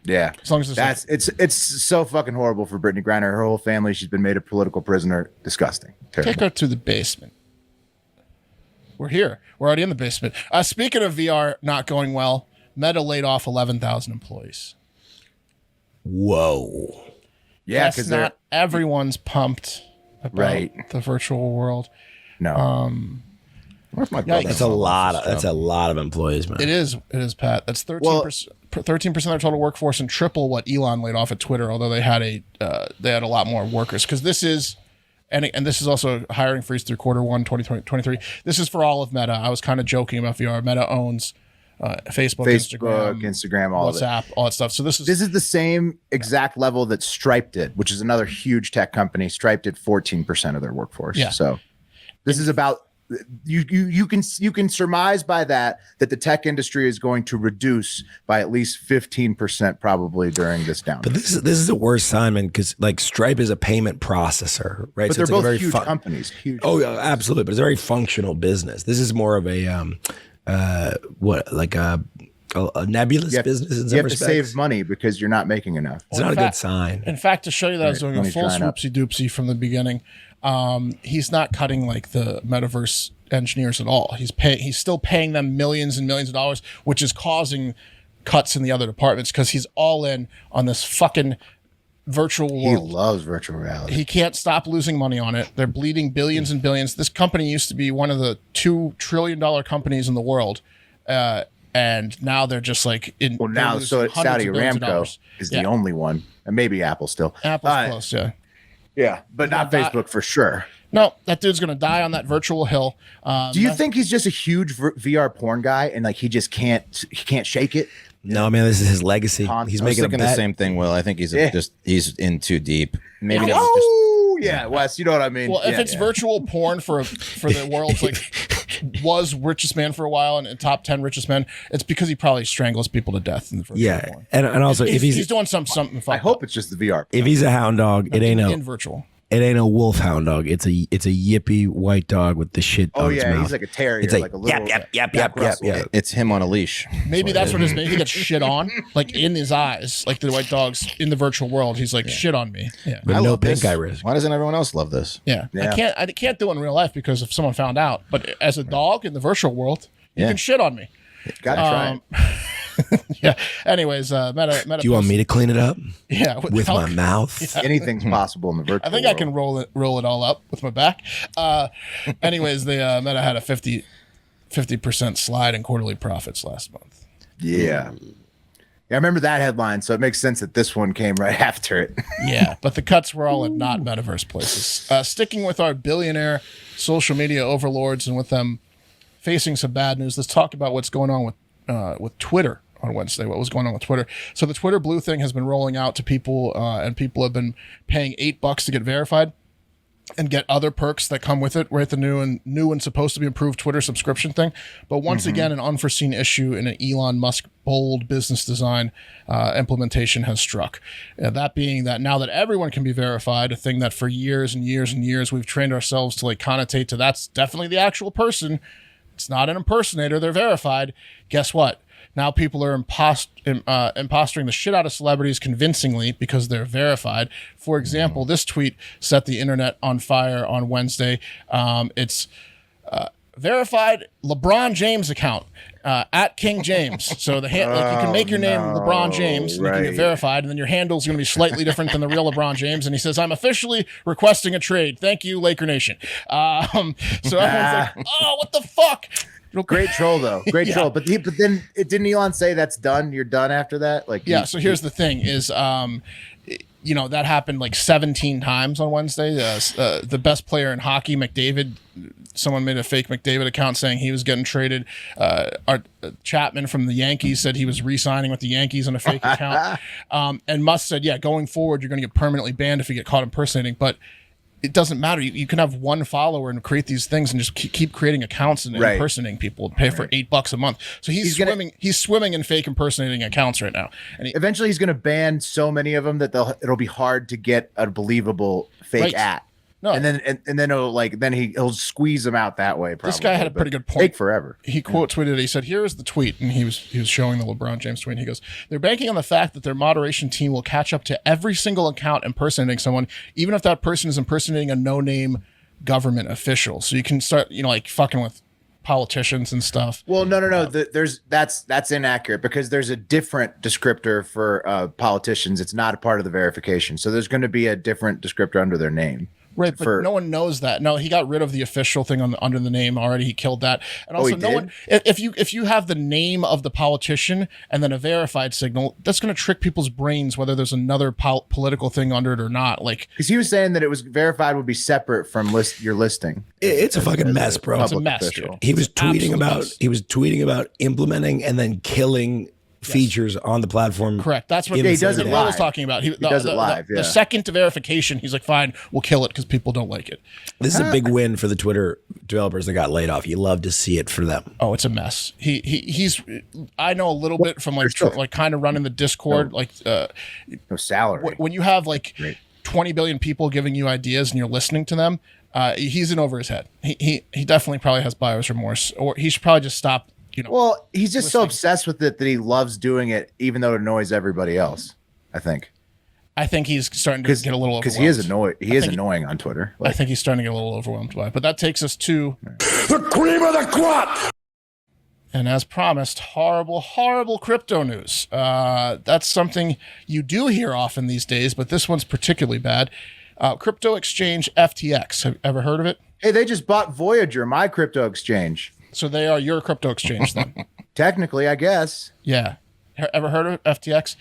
Speaker 4: Yeah,
Speaker 5: As long as
Speaker 4: it's so fucking horrible for Brittney Griner. Her whole family, she's been made a political prisoner. Disgusting. Terrible.
Speaker 5: take her to the basement. We're here. We're already in the basement. Speaking of VR not going well, Meta laid off 11,000 employees.
Speaker 2: Whoa.
Speaker 4: Yeah,
Speaker 5: Yes,
Speaker 4: because
Speaker 5: not everyone's pumped about the virtual world.
Speaker 4: no. Where's my brother?
Speaker 2: That's a lot of employees, man.
Speaker 5: It is, Pat. That's 13%. 13% of their total workforce and triple what Elon laid off at Twitter. Although they had a lot more workers because this is, and this is also a hiring freeze through Q1 2023. This is for all of Meta. I was kind of joking about VR. Meta owns Facebook,
Speaker 4: Instagram, all of it.
Speaker 5: WhatsApp, all that stuff. So this
Speaker 4: is the same exact level that Stripe did, which is another huge tech company. Stripe did 14% of their workforce.
Speaker 5: Yeah.
Speaker 4: So this is about you can surmise by that the tech industry is going to reduce by at least 15% probably during this downturn.
Speaker 2: But this is the worst sign, man, because like Stripe is a payment processor, right?
Speaker 4: But
Speaker 2: so
Speaker 4: they're
Speaker 2: it's
Speaker 4: both huge companies. Huge.
Speaker 2: Oh, yeah, absolutely. But it's a very functional business. This is more of a a nebulous business in some
Speaker 4: You have
Speaker 2: respects.
Speaker 4: to save money because you're not making enough.
Speaker 2: It's not a good sign.
Speaker 5: In fact, to show you that I was doing a full swoopsie doopsie from the beginning, he's not cutting like the metaverse engineers at all. He's still paying them millions and millions of dollars, which is causing cuts in the other departments because he's all in on this fucking virtual world.
Speaker 4: He loves virtual reality.
Speaker 5: He can't stop losing money on it. They're bleeding billions and billions. This company used to be one of the $2 trillion companies in the world. And now they're just like in.
Speaker 4: Well, now so Saudi Aramco is the only one, and maybe Apple still.
Speaker 5: Apple's close, yeah.
Speaker 4: Yeah, but not Facebook for sure.
Speaker 5: No, that dude's gonna die on that virtual hill.
Speaker 4: Do you think he's just a huge VR porn guy, and like he can't shake it?
Speaker 2: No, man, this is his legacy. He's making
Speaker 1: the same thing. Will, I think he's in too deep. Maybe that's
Speaker 4: yeah, Wes, you know what I mean.
Speaker 5: Well, if it's virtual porn for the world's like was richest man for a while and top 10 richest men, it's because he probably strangles people to death in the virtual porn.
Speaker 2: And also if
Speaker 5: he's doing something.
Speaker 4: I hope it's just the VR.
Speaker 2: If he's a hound dog, it ain't
Speaker 5: in virtual.
Speaker 2: It ain't a wolf hound dog. It's a yippy white dog with the shit.
Speaker 4: Oh
Speaker 2: on its
Speaker 4: yeah,
Speaker 2: mouth.
Speaker 4: he's like a terrier.
Speaker 2: It's
Speaker 4: like a little
Speaker 2: yap.
Speaker 1: It's him on a leash.
Speaker 5: Maybe that's what it is. Maybe he gets shit on, like in his eyes, like the white dogs in the virtual world. He's like shit on me. Yeah,
Speaker 2: but no pink eye risk.
Speaker 1: Why doesn't everyone else love this?
Speaker 5: Yeah. I can't do it in real life because if someone found out. But as a dog in the virtual world, you can shit on me.
Speaker 4: Gotta try it.
Speaker 5: Yeah. Anyways, Meta.
Speaker 2: Do you want me to clean it up?
Speaker 5: Yeah,
Speaker 2: with my mouth.
Speaker 5: Yeah.
Speaker 4: Anything's possible in the virtual.
Speaker 5: I think I can roll it all up with my back. Anyways, the Meta had a 50% slide in quarterly profits last month.
Speaker 4: Yeah. I remember that headline, so it makes sense that this one came right after it.
Speaker 5: Yeah, but the cuts were all in not metaverse places. Sticking with our billionaire social media overlords and with them facing some bad news, let's talk about what's going on with Twitter on Wednesday. What was going on with Twitter? So the Twitter Blue thing has been rolling out to people, and people have been paying $8 to get verified and get other perks that come with it, right? The new and supposed to be improved Twitter subscription thing. But once again, an unforeseen issue in an Elon Musk bold business design implementation has struck. That being that now that everyone can be verified, a thing that for years and years and years we've trained ourselves to like connotate to that's definitely the actual person. It's not an impersonator. They're verified. Guess what? Now people are impostoring the shit out of celebrities convincingly because they're verified. For example, this tweet set the internet on fire on Wednesday. It's verified LeBron James account at King James. So the you can make your name LeBron James and you can get verified, and then your handle's going to be slightly different than the real LeBron James. And he says, "I'm officially requesting a trade. Thank you, Laker Nation." So everyone's like, "Oh, what the fuck."
Speaker 4: Great troll though. Great troll. But then didn't Elon say that's done? You're done after that? Like
Speaker 5: so here's the thing is that happened like 17 times on Wednesday. The best player in hockey, McDavid, someone made a fake McDavid account saying he was getting traded. Chapman from the Yankees said he was re-signing with the Yankees on a fake account. And Musk said, yeah, going forward, you're going to get permanently banned if you get caught impersonating. But it doesn't matter. You can have one follower and create these things and just keep creating accounts and impersonating people and pay for $8 a month. So he's swimming in fake impersonating accounts right now. And
Speaker 4: eventually he's going to ban so many of them that it'll be hard to get a believable fake at. No. And then he'll squeeze them out that way. Probably.
Speaker 5: This guy had a pretty good point.
Speaker 4: Take forever.
Speaker 5: He quote tweeted. He said, "Here is the tweet," and he was showing the LeBron James tweet. And he goes, "They're banking on the fact that their moderation team will catch up to every single account impersonating someone, even if that person is impersonating a no-name government official. So you can start, like fucking with politicians and stuff."
Speaker 4: Well, no. That's inaccurate because there's a different descriptor for politicians. It's not a part of the verification. So there's going to be a different descriptor under their name.
Speaker 5: Right, but no one knows that. No, he got rid of the official thing under the name already. He killed that, and also no one. If you have the name of the politician and then a verified signal, that's going to trick people's brains whether there's another political thing under it or not. Like,
Speaker 4: because he was saying that it was verified would be separate from your listing.
Speaker 2: It's a fucking mess, bro.
Speaker 5: It's a mess, dude.
Speaker 2: He was tweeting about implementing and then killing features on the platform.
Speaker 5: Correct. That's what
Speaker 4: he does it
Speaker 5: Will
Speaker 4: live.
Speaker 5: was talking about. He
Speaker 4: does it live.
Speaker 5: The second to verification, he's like, fine, we'll kill it because people don't like it.
Speaker 2: This is a big win for the Twitter developers that got laid off. You love to see it for them.
Speaker 5: Oh, it's a mess. He's. I know a little bit from like kind of running the Discord.
Speaker 4: No salary.
Speaker 5: When you have like 20 billion people giving you ideas and you're listening to them, he's in over his head. He definitely probably has buyer's remorse, or he should probably just stop.
Speaker 4: Well, he's just so obsessed with it that he loves doing it, even though it annoys everybody else. I think
Speaker 5: he's starting to get a little overwhelmed.
Speaker 4: Because he is annoying. He is annoying on Twitter.
Speaker 5: I think he's starting to get a little overwhelmed by it. But that takes us to
Speaker 3: The cream of the crop.
Speaker 5: And as promised, horrible, horrible crypto news. That's something you do hear often these days, but this one's particularly bad. Crypto exchange FTX. Have you ever heard of it?
Speaker 4: Hey, they just bought Voyager, my crypto exchange.
Speaker 5: So they are your crypto exchange then?
Speaker 4: Technically, I guess.
Speaker 5: Yeah. Ever heard of it, FTX?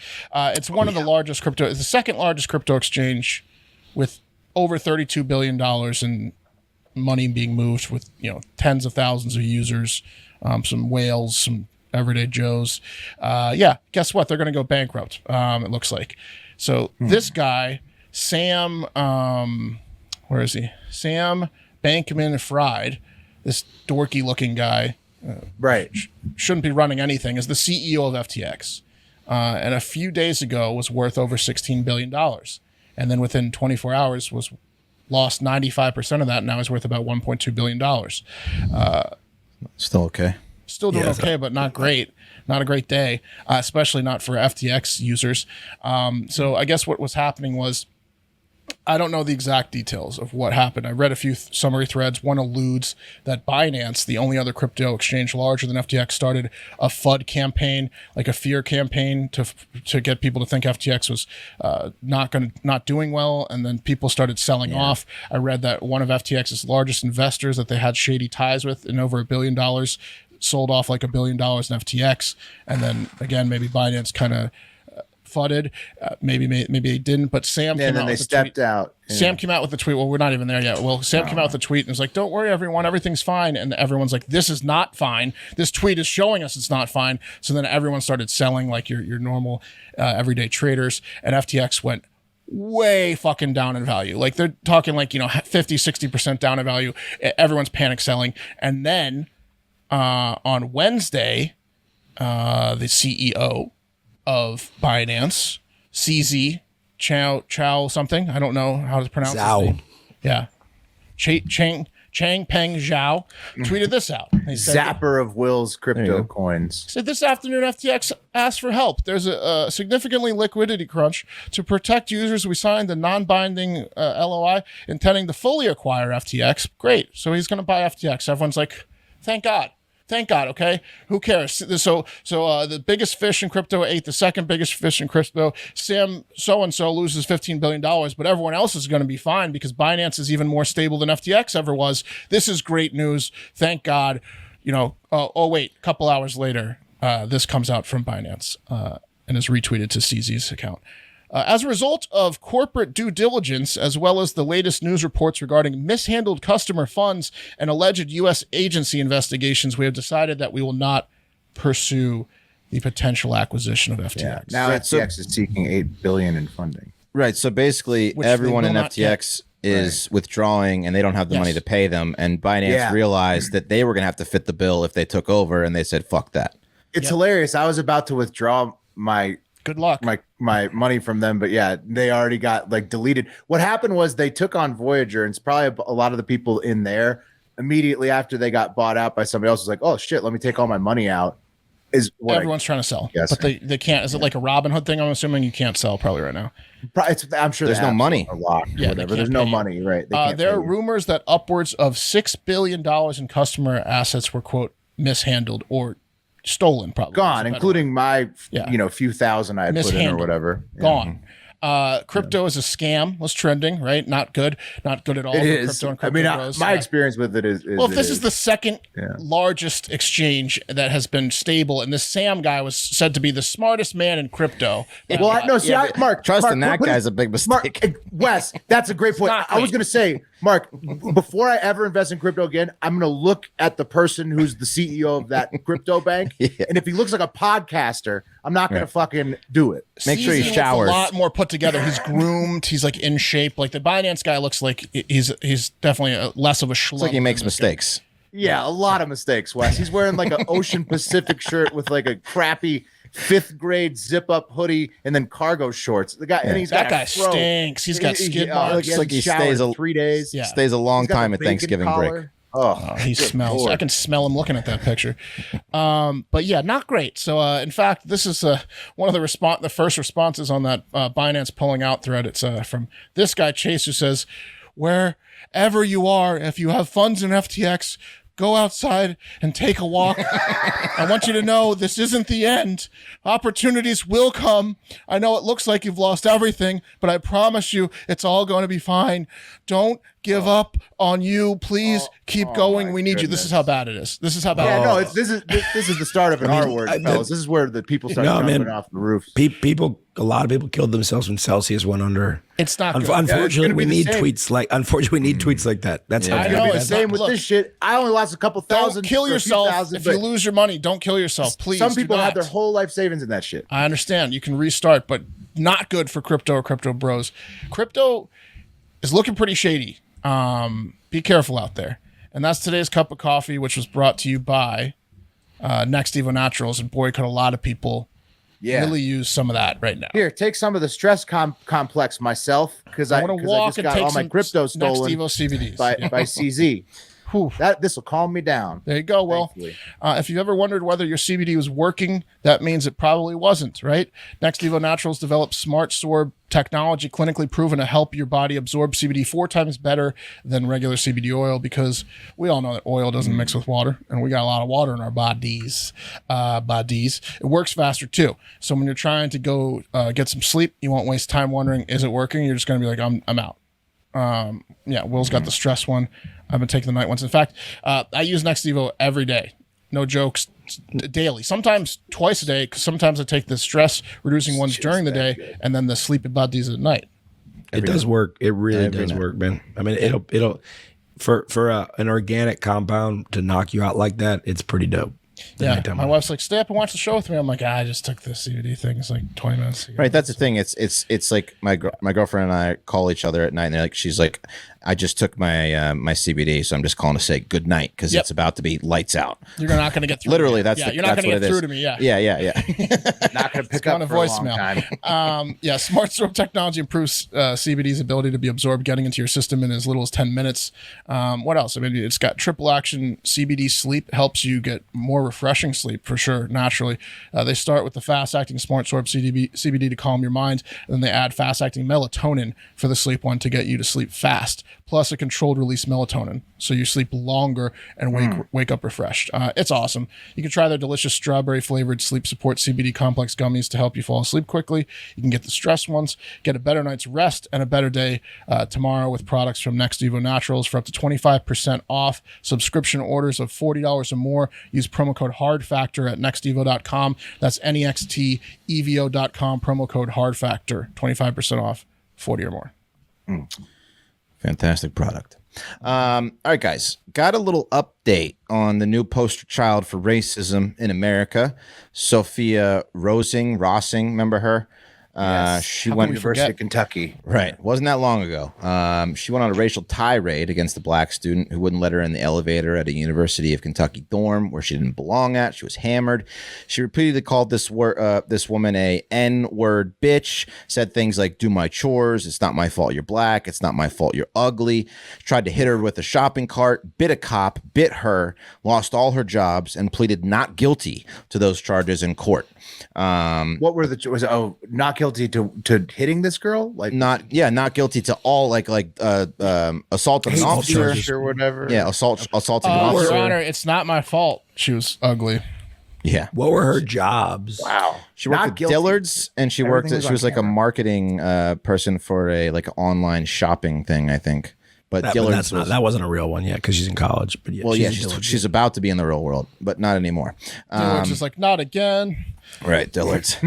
Speaker 5: It's one of the largest crypto. It's the second largest crypto exchange with over $32 billion in money being moved with, tens of thousands of users, some whales, some everyday Joes. Guess what? They're going to go bankrupt, it looks like. So this guy, Sam, where is he? Sam Bankman-Fried, this dorky looking guy,
Speaker 4: right,
Speaker 5: shouldn't be running anything, is the CEO of FTX. And a few days ago was worth over $16 billion. And then within 24 hours was lost 95% of that. And now is worth about $1.2 billion.
Speaker 1: Still okay.
Speaker 5: Still doing okay, but not great. Not a great day, especially not for FTX users. So I guess what was happening was, I don't know the exact details of what happened. I read a few summary threads. One alludes that Binance, the only other crypto exchange larger than FTX, started a FUD campaign, like a fear campaign to get people to think FTX was not doing well, and then people started selling off. I read that one of FTX's largest investors that they had shady ties with, in over $1 billion, sold off like $1 billion in FTX, and then again maybe Binance kind of fudded, maybe they didn't, but Sam came out with a tweet. Sam came out with the tweet. Well, we're not even there yet. Well, Sam came out with a tweet and was like, "Don't worry, everyone, everything's fine." And everyone's like, "This is not fine. This tweet is showing us it's not fine." So then everyone started selling like your normal everyday traders, and FTX went way fucking down in value. Like they're talking like 50-60% down in value. Everyone's panic selling, and then on Wednesday, the CEO of Binance, CZ Chow something. I don't know how to pronounce his name. Yeah. Chang Peng Zhao tweeted this out. He said,
Speaker 4: Zapper of Will's crypto coins.
Speaker 5: Said this afternoon, FTX asked for help. There's a significantly liquidity crunch. To protect users, we signed a non-binding LOI intending to fully acquire FTX. Great. So he's going to buy FTX. Everyone's like, thank God. Thank God, okay? Who cares? So the biggest fish in crypto ate the second biggest fish in crypto. Sam so-and-so loses $15 billion, but everyone else is going to be fine because Binance is even more stable than FTX ever was. This is great news. Thank God. A couple hours later, this comes out from Binance and is retweeted to CZ's account. As a result of corporate due diligence, as well as the latest news reports regarding mishandled customer funds and alleged U.S. agency investigations, we have decided that we will not pursue the potential acquisition of FTX.
Speaker 4: Yeah. Now FTX is seeking $8 billion in funding.
Speaker 1: Right. So basically, everyone in FTX is withdrawing, and they don't have the money to pay them. And Binance realized that they were going to have to fit the bill if they took over, and they said, "Fuck that."
Speaker 4: It's hilarious. I was about to withdraw my.
Speaker 5: Good luck.
Speaker 4: My money from them, but yeah, they already got deleted. What happened was they took on Voyager, and it's probably a lot of the people in there immediately after they got bought out by somebody else was like, "Oh shit, let me take all my money out." Is what
Speaker 5: everyone's trying to sell, but they can't. Is it like a Robin Hood thing? I'm assuming you can't sell probably right now.
Speaker 4: I'm sure
Speaker 1: there's no money.
Speaker 4: Whatever. There's no money, right?
Speaker 5: There are rumors that upwards of $6 billion in customer assets were quote mishandled or stolen, probably
Speaker 4: gone, including my few thousand I had put in or whatever.
Speaker 5: Gone. Crypto is a scam, was trending, right? Not good at all.
Speaker 4: It
Speaker 5: for
Speaker 4: is.
Speaker 5: Crypto and
Speaker 4: I mean,
Speaker 5: crypto bros.
Speaker 4: my experience with it is
Speaker 5: well, if
Speaker 4: it
Speaker 5: this is the second
Speaker 4: Yeah.
Speaker 5: largest exchange that has been stable, and this Sam guy was said to be the smartest man in crypto.
Speaker 4: Well, no, see, Mark,
Speaker 1: Trusting
Speaker 4: Mark,
Speaker 1: that guy's a big mistake.
Speaker 4: Mark, Wes, that's a great point.
Speaker 5: not
Speaker 4: I was
Speaker 5: great.
Speaker 4: going to say, Mark, before I ever invest in crypto again, I'm going to look at the person who's the CEO of that crypto bank, and if he looks like a podcaster, I'm not going to fucking do it.
Speaker 1: Make sure he
Speaker 5: Seasoned,
Speaker 1: showers.
Speaker 5: A lot more put together. He's groomed. He's like in shape. Like the Binance guy looks like he's definitely less of a schlub.
Speaker 1: It's like he makes
Speaker 5: than this guy.
Speaker 1: mistakes.
Speaker 4: Yeah, a lot of mistakes, Wes. He's wearing like an Ocean Pacific shirt with like a crappy 5th grade zip up hoodie and then cargo shorts. The guy, and he's
Speaker 5: That
Speaker 4: got
Speaker 5: guy
Speaker 4: a fro.
Speaker 5: stinks. He's got skid
Speaker 4: Oh,
Speaker 5: marks.
Speaker 1: looks like he
Speaker 4: showered
Speaker 1: stays a-
Speaker 4: 3 days.
Speaker 5: Yeah.
Speaker 1: Stays a long
Speaker 4: He's got
Speaker 1: time
Speaker 4: the
Speaker 1: at
Speaker 4: bacon
Speaker 1: Thanksgiving
Speaker 4: collar.
Speaker 1: break.
Speaker 4: Oh,
Speaker 5: He
Speaker 4: good
Speaker 5: smells.
Speaker 4: Lord.
Speaker 5: I can smell him looking at that picture. But yeah, not great. So in fact, this is one of the first responses on that Binance pulling out thread. It's from this guy Chase, who says, "Wherever you are, if you have funds in FTX, go outside and take a walk. I want you to know this isn't the end. Opportunities will come. I know it looks like you've lost everything, but I promise you it's all going to be fine. Don't give up on you. Please keep going. We need you." This is how bad it is. This is how bad
Speaker 4: Yeah,
Speaker 5: it
Speaker 4: no,
Speaker 5: is.
Speaker 4: this is the start of an R word, fellas. This is where the people start jumping off the roofs.
Speaker 2: A lot of people killed themselves when Celsius went under.
Speaker 5: It's not good.
Speaker 2: Unfortunately,
Speaker 4: gonna be
Speaker 2: we
Speaker 4: the
Speaker 2: need
Speaker 4: same.
Speaker 2: tweets like. Unfortunately, we need tweets like that. That's how
Speaker 5: I
Speaker 2: it's
Speaker 5: know,
Speaker 2: gonna be.
Speaker 4: The
Speaker 5: it's
Speaker 4: same
Speaker 5: not-
Speaker 4: with
Speaker 5: look,
Speaker 4: this shit. I only lost a couple thousand.
Speaker 5: Don't kill
Speaker 4: or a few
Speaker 5: yourself
Speaker 4: thousand,
Speaker 5: if you
Speaker 4: but
Speaker 5: lose your money. Don't kill yourself, please.
Speaker 4: Some
Speaker 5: do
Speaker 4: people have
Speaker 5: not.
Speaker 4: their whole life savings in that shit.
Speaker 5: I understand. You can restart, but not good for crypto or crypto bros. Crypto is looking pretty shady. Be careful out there. And that's today's cup of coffee, which was brought to you by Next Evo Naturals. And boy, could a lot of people really use some of that right now.
Speaker 4: Here, take some of the stress complex myself because I
Speaker 5: want to
Speaker 4: just
Speaker 5: walk and
Speaker 4: got
Speaker 5: take
Speaker 4: all my
Speaker 5: some
Speaker 4: crypto
Speaker 5: Next
Speaker 4: stolen
Speaker 5: Evo CBDs.
Speaker 4: by
Speaker 5: Yeah.
Speaker 4: CZ.
Speaker 5: Whew.
Speaker 4: This will calm me down.
Speaker 5: There you go. Well,
Speaker 4: Thankfully.
Speaker 5: if you've ever wondered whether your CBD was working, that means it probably wasn't, right? Next Evo Naturals developed Smart Sorb technology clinically proven to help your body absorb CBD 4 times better than regular CBD oil, because we all know that oil doesn't mix with water, and we got a lot of water in our bodies. It works faster too. So when you're trying to go get some sleep, you won't waste time wondering, is it working? You're just going to be like, I'm out. Yeah, Will's got the stress one. I've been taking the night ones. In fact, I use Next Evo every day. No jokes, daily. Sometimes twice a day, because sometimes I take the stress reducing ones during the day and then the sleepy buddies at night.
Speaker 2: It does work. It really does work, man. I mean, it'll for an organic compound to knock you out like that. It's pretty dope.
Speaker 5: Yeah, my wife's like, stay up and watch the show with me. I'm like, I just took the CBD thing. It's like 20 minutes ago.
Speaker 1: Right, that's the thing. It's like my girlfriend and I call each other at night, and they're like, she's like, I just took my my CBD, so I'm just calling to say good night because it's about to be lights out.
Speaker 5: You're not going to get through.
Speaker 1: Literally,
Speaker 5: to me.
Speaker 1: that's
Speaker 5: you're not
Speaker 1: that's
Speaker 5: going to
Speaker 1: what
Speaker 5: get
Speaker 1: it
Speaker 5: through
Speaker 1: is.
Speaker 5: to me. Yeah,
Speaker 1: yeah.
Speaker 4: Not going to pick
Speaker 5: on
Speaker 4: up
Speaker 5: a
Speaker 4: for a long
Speaker 5: voicemail.
Speaker 4: time.
Speaker 5: Yeah, Smart Sorb technology improves CBD's ability to be absorbed, getting into your system in as little as 10 minutes. What else? I mean, it's got triple action CBD sleep, helps you get more refreshing sleep for sure, naturally. They start with the fast-acting Smart Sorb CBD to calm your mind, and then they add fast-acting melatonin for the sleep one to get you to sleep fast, plus a controlled release melatonin, so you sleep longer and wake up refreshed. It's awesome. You can try their delicious strawberry flavored sleep support CBD complex gummies to help you fall asleep quickly. You can get the stress ones, get a better night's rest and a better day tomorrow with products from Next Evo Naturals for up to 25% off subscription orders of $40 or more. Use promo code HARDFACTOR at nextevo.com. That's nextevo.com, promo code HARDFACTOR, 25% off, 40 or more.
Speaker 1: Fantastic product. All right, guys, got a little update on the new poster child for racism in America, Sophia Rosing, remember her? She went
Speaker 4: University of Kentucky.
Speaker 1: Right. Wasn't that long ago. She went on a racial tirade against a black student who wouldn't let her in the elevator at a University of Kentucky dorm where she didn't belong at. She was hammered. She repeatedly called this woman a N-word bitch, said things like, do my chores. It's not my fault you're black. It's not my fault you're ugly. Tried to hit her with a shopping cart, bit a cop, bit her, lost all her jobs, and pleaded not guilty to those charges in court.
Speaker 4: What were the not guilty to hitting this girl? Like
Speaker 1: Not guilty to all like assault of an officer
Speaker 4: or whatever.
Speaker 1: Yeah, assaulting an
Speaker 5: Your
Speaker 1: officer.
Speaker 5: Honor, it's not my fault she was ugly.
Speaker 1: Yeah.
Speaker 2: What were her jobs?
Speaker 4: Wow.
Speaker 1: She worked
Speaker 4: Not
Speaker 1: at
Speaker 4: guilty.
Speaker 1: Dillard's, and she
Speaker 4: Everything
Speaker 1: worked.
Speaker 4: was
Speaker 1: She
Speaker 4: on
Speaker 1: was like a
Speaker 4: camera.
Speaker 1: marketing person for a like online shopping thing, I think. But Dillard's
Speaker 2: That wasn't a real one yet because she's in college. But yeah,
Speaker 1: well, yeah,
Speaker 2: Dillard's.
Speaker 1: she's about to be in the real world, but not anymore.
Speaker 5: Dillard's just like, not again.
Speaker 1: Right, Dillard's.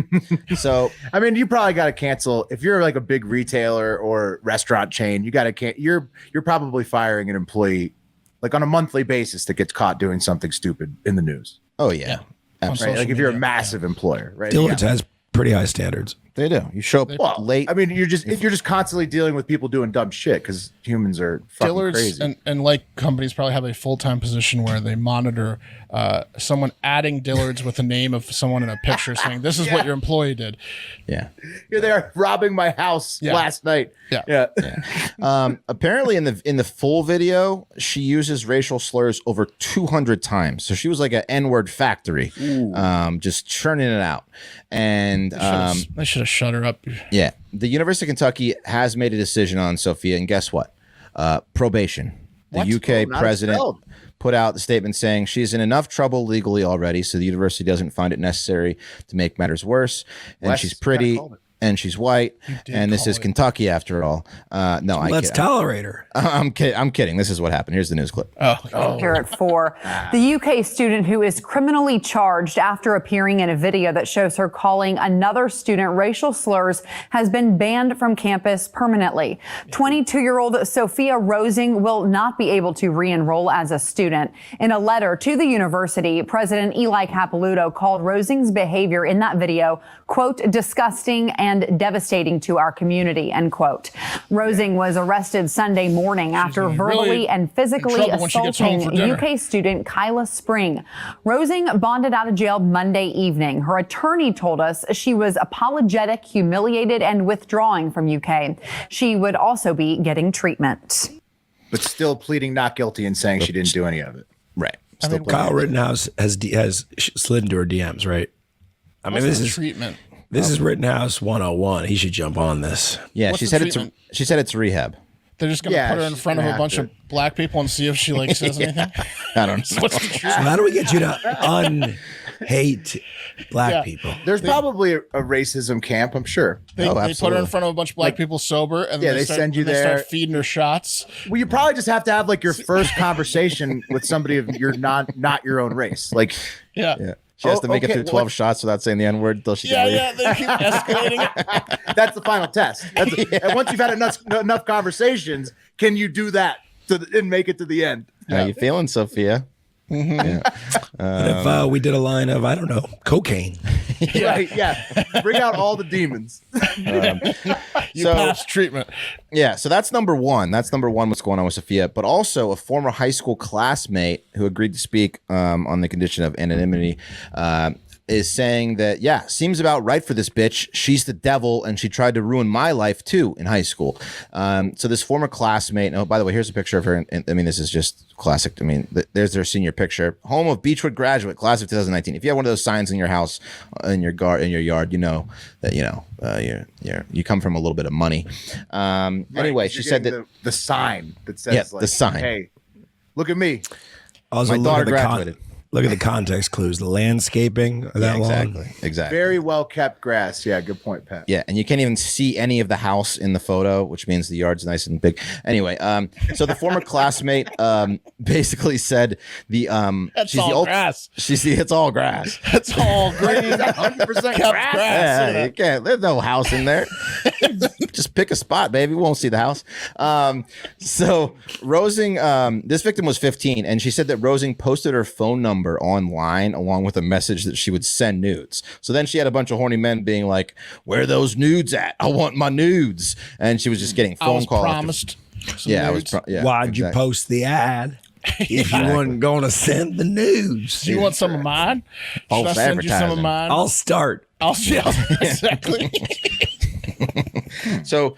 Speaker 1: So
Speaker 4: I mean, you probably got to cancel if you're like a big retailer or restaurant chain. You got to you're probably firing an employee like on a monthly basis that gets caught doing something stupid in the news.
Speaker 1: oh yeah, absolutely.
Speaker 4: Right? Like if you're a massive employer, right?
Speaker 2: Dillard's has pretty high standards.
Speaker 1: They do. You show up
Speaker 4: Well,
Speaker 1: late.
Speaker 4: I mean, you're just constantly dealing with people doing dumb shit because humans are fucking
Speaker 5: Dillard's
Speaker 4: crazy.
Speaker 5: and like companies probably have a full-time position where they monitor someone adding Dillard's with the name of someone in a picture saying, this is what your employee did.
Speaker 1: yeah.
Speaker 4: You're there robbing my house
Speaker 5: Yeah.
Speaker 4: last night.
Speaker 5: Yeah.
Speaker 1: Apparently, in the full video, she uses racial slurs over 200 times. So she was like an N-word factory, just churning it out. And
Speaker 5: They should have shut her up.
Speaker 1: yeah, the University of Kentucky has made a decision on Sophia, and guess what? Probation. The
Speaker 5: What?
Speaker 1: UK
Speaker 4: not
Speaker 1: president
Speaker 4: expelled.
Speaker 1: put out the statement saying she's in enough trouble legally already, so the university doesn't find it necessary to make matters worse. And
Speaker 4: Wes,
Speaker 1: she's
Speaker 4: you gotta
Speaker 1: pretty,
Speaker 4: call it.
Speaker 1: and she's white,
Speaker 5: did
Speaker 1: and this
Speaker 5: call
Speaker 1: is
Speaker 5: it.
Speaker 1: Kentucky after all. No,
Speaker 2: Let's tolerate her.
Speaker 1: I'm kidding. I'm kidding. This is what happened. Here's the news clip.
Speaker 6: Here at 4. The UK student who is criminally charged after appearing in a video that shows her calling another student racial slurs has been banned from campus permanently. 22-year-old Sophia Rosing will not be able to re-enroll as a student. In a letter to the university, President Eli Capilouto called Rosing's behavior in that video, quote, disgusting and devastating to our community, end quote. Rosing was arrested Sunday morning after
Speaker 5: gonna be
Speaker 6: verbally
Speaker 5: really
Speaker 6: and physically
Speaker 5: in trouble when she gets home
Speaker 6: assaulting
Speaker 5: for dinner.
Speaker 6: UK student Kyla Spring. Rosing bonded out of jail Monday evening. Her attorney told us she was apologetic, humiliated, and withdrawing from UK. She would also be getting treatment.
Speaker 4: But still pleading not guilty and saying she didn't do any of it.
Speaker 1: Right.
Speaker 2: Kyle Rittenhouse has slid into her DMs, right? I mean,
Speaker 5: What's the treatment?
Speaker 2: This is Rittenhouse 101. He should jump on this.
Speaker 1: Yeah,
Speaker 5: What's
Speaker 1: she
Speaker 5: the
Speaker 1: said
Speaker 5: treatment?
Speaker 1: she said it's rehab.
Speaker 5: They're just going to
Speaker 4: Yeah,
Speaker 5: put her in
Speaker 4: she's
Speaker 5: front of
Speaker 4: gonna
Speaker 5: a bunch
Speaker 4: have
Speaker 5: of black people and see if she like says anything.
Speaker 1: I don't know.
Speaker 5: What's the
Speaker 2: So
Speaker 5: treatment?
Speaker 2: how do we get you to unhate black
Speaker 5: Yeah.
Speaker 2: people?
Speaker 4: There's probably a racism camp, I'm sure.
Speaker 5: They put her
Speaker 1: absolutely.
Speaker 5: in front of a bunch of black people sober, and then
Speaker 4: yeah, they send you
Speaker 5: they
Speaker 4: there.
Speaker 5: start feeding her shots.
Speaker 4: Well, you probably just have to have like your first conversation with somebody of your not your own race. Like,
Speaker 5: Yeah.
Speaker 1: Yeah. She has to make it
Speaker 4: okay,
Speaker 1: through 12
Speaker 4: what-
Speaker 1: shots without saying the N-word until she can leave.
Speaker 5: Yeah, they keep escalating it.
Speaker 4: that's the final test. And once you've had enough conversations, can you do that and make it to the end?
Speaker 1: How you feeling, Sophia?
Speaker 2: What if we did a line of, I don't know, cocaine?
Speaker 4: Right? Yeah. Bring out all the demons.
Speaker 5: You
Speaker 1: So-
Speaker 5: passed treatment.
Speaker 1: Yeah, so that's number one. That's number one, what's going on with Sophia. But also a former high school classmate who agreed to speak on the condition of anonymity is saying that, yeah, seems about right for this bitch. She's the devil, and she tried to ruin my life, too, in high school. So this former classmate, oh, by the way, here's a picture of her. I mean, this is just classic. I mean, there's their senior picture. Home of Beechwood graduate, class of 2019. If you have one of those signs in your house, in your yard, you know that, you come from a little bit of money. Anyway, she said that
Speaker 4: the sign that says,
Speaker 1: Yeah,
Speaker 4: like,
Speaker 1: the sign.
Speaker 4: hey, look at me.
Speaker 2: Also,
Speaker 1: My
Speaker 2: look
Speaker 1: daughter
Speaker 2: at the
Speaker 1: graduated.
Speaker 2: look at the context clues. The landscaping of that lawn.
Speaker 1: Exactly.
Speaker 4: Very well kept grass. Yeah, good point, Pat.
Speaker 1: Yeah, and you can't even see any of the house in the photo, which means the yard's nice and big. Anyway, so the former classmate basically said
Speaker 5: That's all grass.
Speaker 1: It's all grass.
Speaker 5: That's all green.
Speaker 4: 100%
Speaker 5: Kept
Speaker 4: grass.
Speaker 5: grass.
Speaker 1: Yeah, you can't. There's no house in there. Just pick a spot, baby. We won't see the house. So Rosing, this victim was 15, and she said that Rosing posted her phone number online along with a message that she would send nudes. So then she had a bunch of horny men being like, "Where are those nudes at? I want my nudes." And she was just getting
Speaker 5: I
Speaker 1: phone
Speaker 5: was
Speaker 1: calls.
Speaker 5: promised. some
Speaker 1: Yeah, I was.
Speaker 5: nudes.
Speaker 2: Why'd you post the ad if you weren't going to send the news?
Speaker 5: Do you want some of mine? Should I
Speaker 1: False
Speaker 5: send you some of
Speaker 1: advertising.
Speaker 5: mine?
Speaker 2: I'll start.
Speaker 5: Yeah, exactly.
Speaker 1: So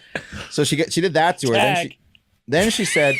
Speaker 1: she did that to her.
Speaker 5: Tag.
Speaker 1: Then she said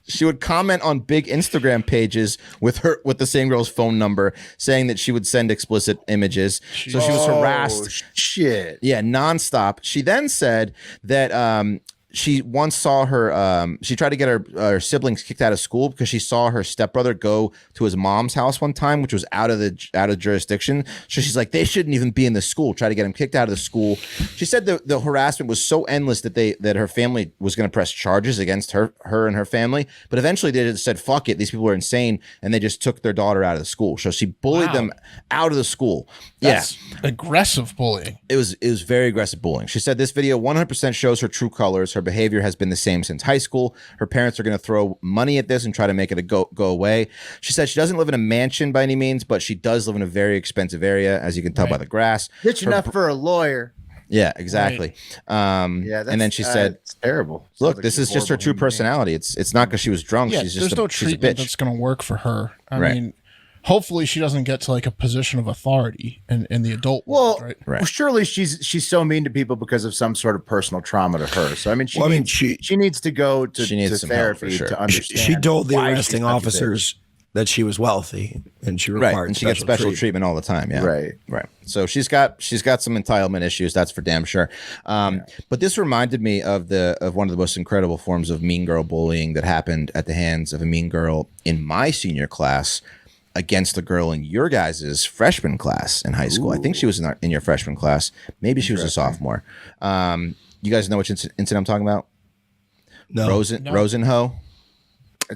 Speaker 1: she would comment on big Instagram pages with the same girl's phone number, saying that she would send explicit images. So she was harassed.
Speaker 4: Shit.
Speaker 1: Yeah, nonstop. She then said that she once saw her she tried to get her siblings kicked out of school because she saw her stepbrother go to his mom's house one time, which was out of jurisdiction. So she's like, they shouldn't even be in the school. Try to get him kicked out of the school. She said the harassment was so endless that her family was going to press charges against her and her family, but eventually they just said, fuck it, these people are insane, and they just took their daughter out of the school. So she bullied them out of the school.
Speaker 5: That's aggressive bullying.
Speaker 1: It was very aggressive bullying. She said this video 100% shows her true colors. Her behavior has been the same since high school. Her parents are going to throw money at this and try to make it go away. She said she doesn't live in a mansion by any means, but she does live in a very expensive area, as you can tell by the grass.
Speaker 4: Rich enough for a lawyer.
Speaker 1: Yeah, exactly.
Speaker 4: Yeah,
Speaker 1: and then she said,
Speaker 4: it's terrible.
Speaker 1: "Look, this is just her true personality. It's not because she was drunk.
Speaker 5: Yeah,
Speaker 1: she's just
Speaker 5: there's no
Speaker 1: she's a
Speaker 5: treatment
Speaker 1: bitch."
Speaker 5: that's going to work for her. I
Speaker 1: Right.
Speaker 5: mean, hopefully she doesn't get to like a position of authority in the adult world, right?
Speaker 1: Right.
Speaker 4: Well, surely she's so mean to people because of some sort of personal trauma to her. So I mean, she needs to go to
Speaker 1: some help for
Speaker 4: therapy
Speaker 1: sure.
Speaker 4: to understand.
Speaker 2: She told the
Speaker 4: why she's
Speaker 2: arresting
Speaker 4: such a
Speaker 2: officers that she was wealthy and she required
Speaker 1: Right, and she gets special treatment all the time. Yeah, right. So she's got some entitlement issues. That's for damn sure. But this reminded me of one of the most incredible forms of mean girl bullying that happened at the hands of a mean girl in my senior class against a girl in your guys' freshman class in high school. I think she was in your freshman class. Maybe she was a sophomore. You guys know which incident I'm talking about?
Speaker 2: No.
Speaker 1: Rosenho.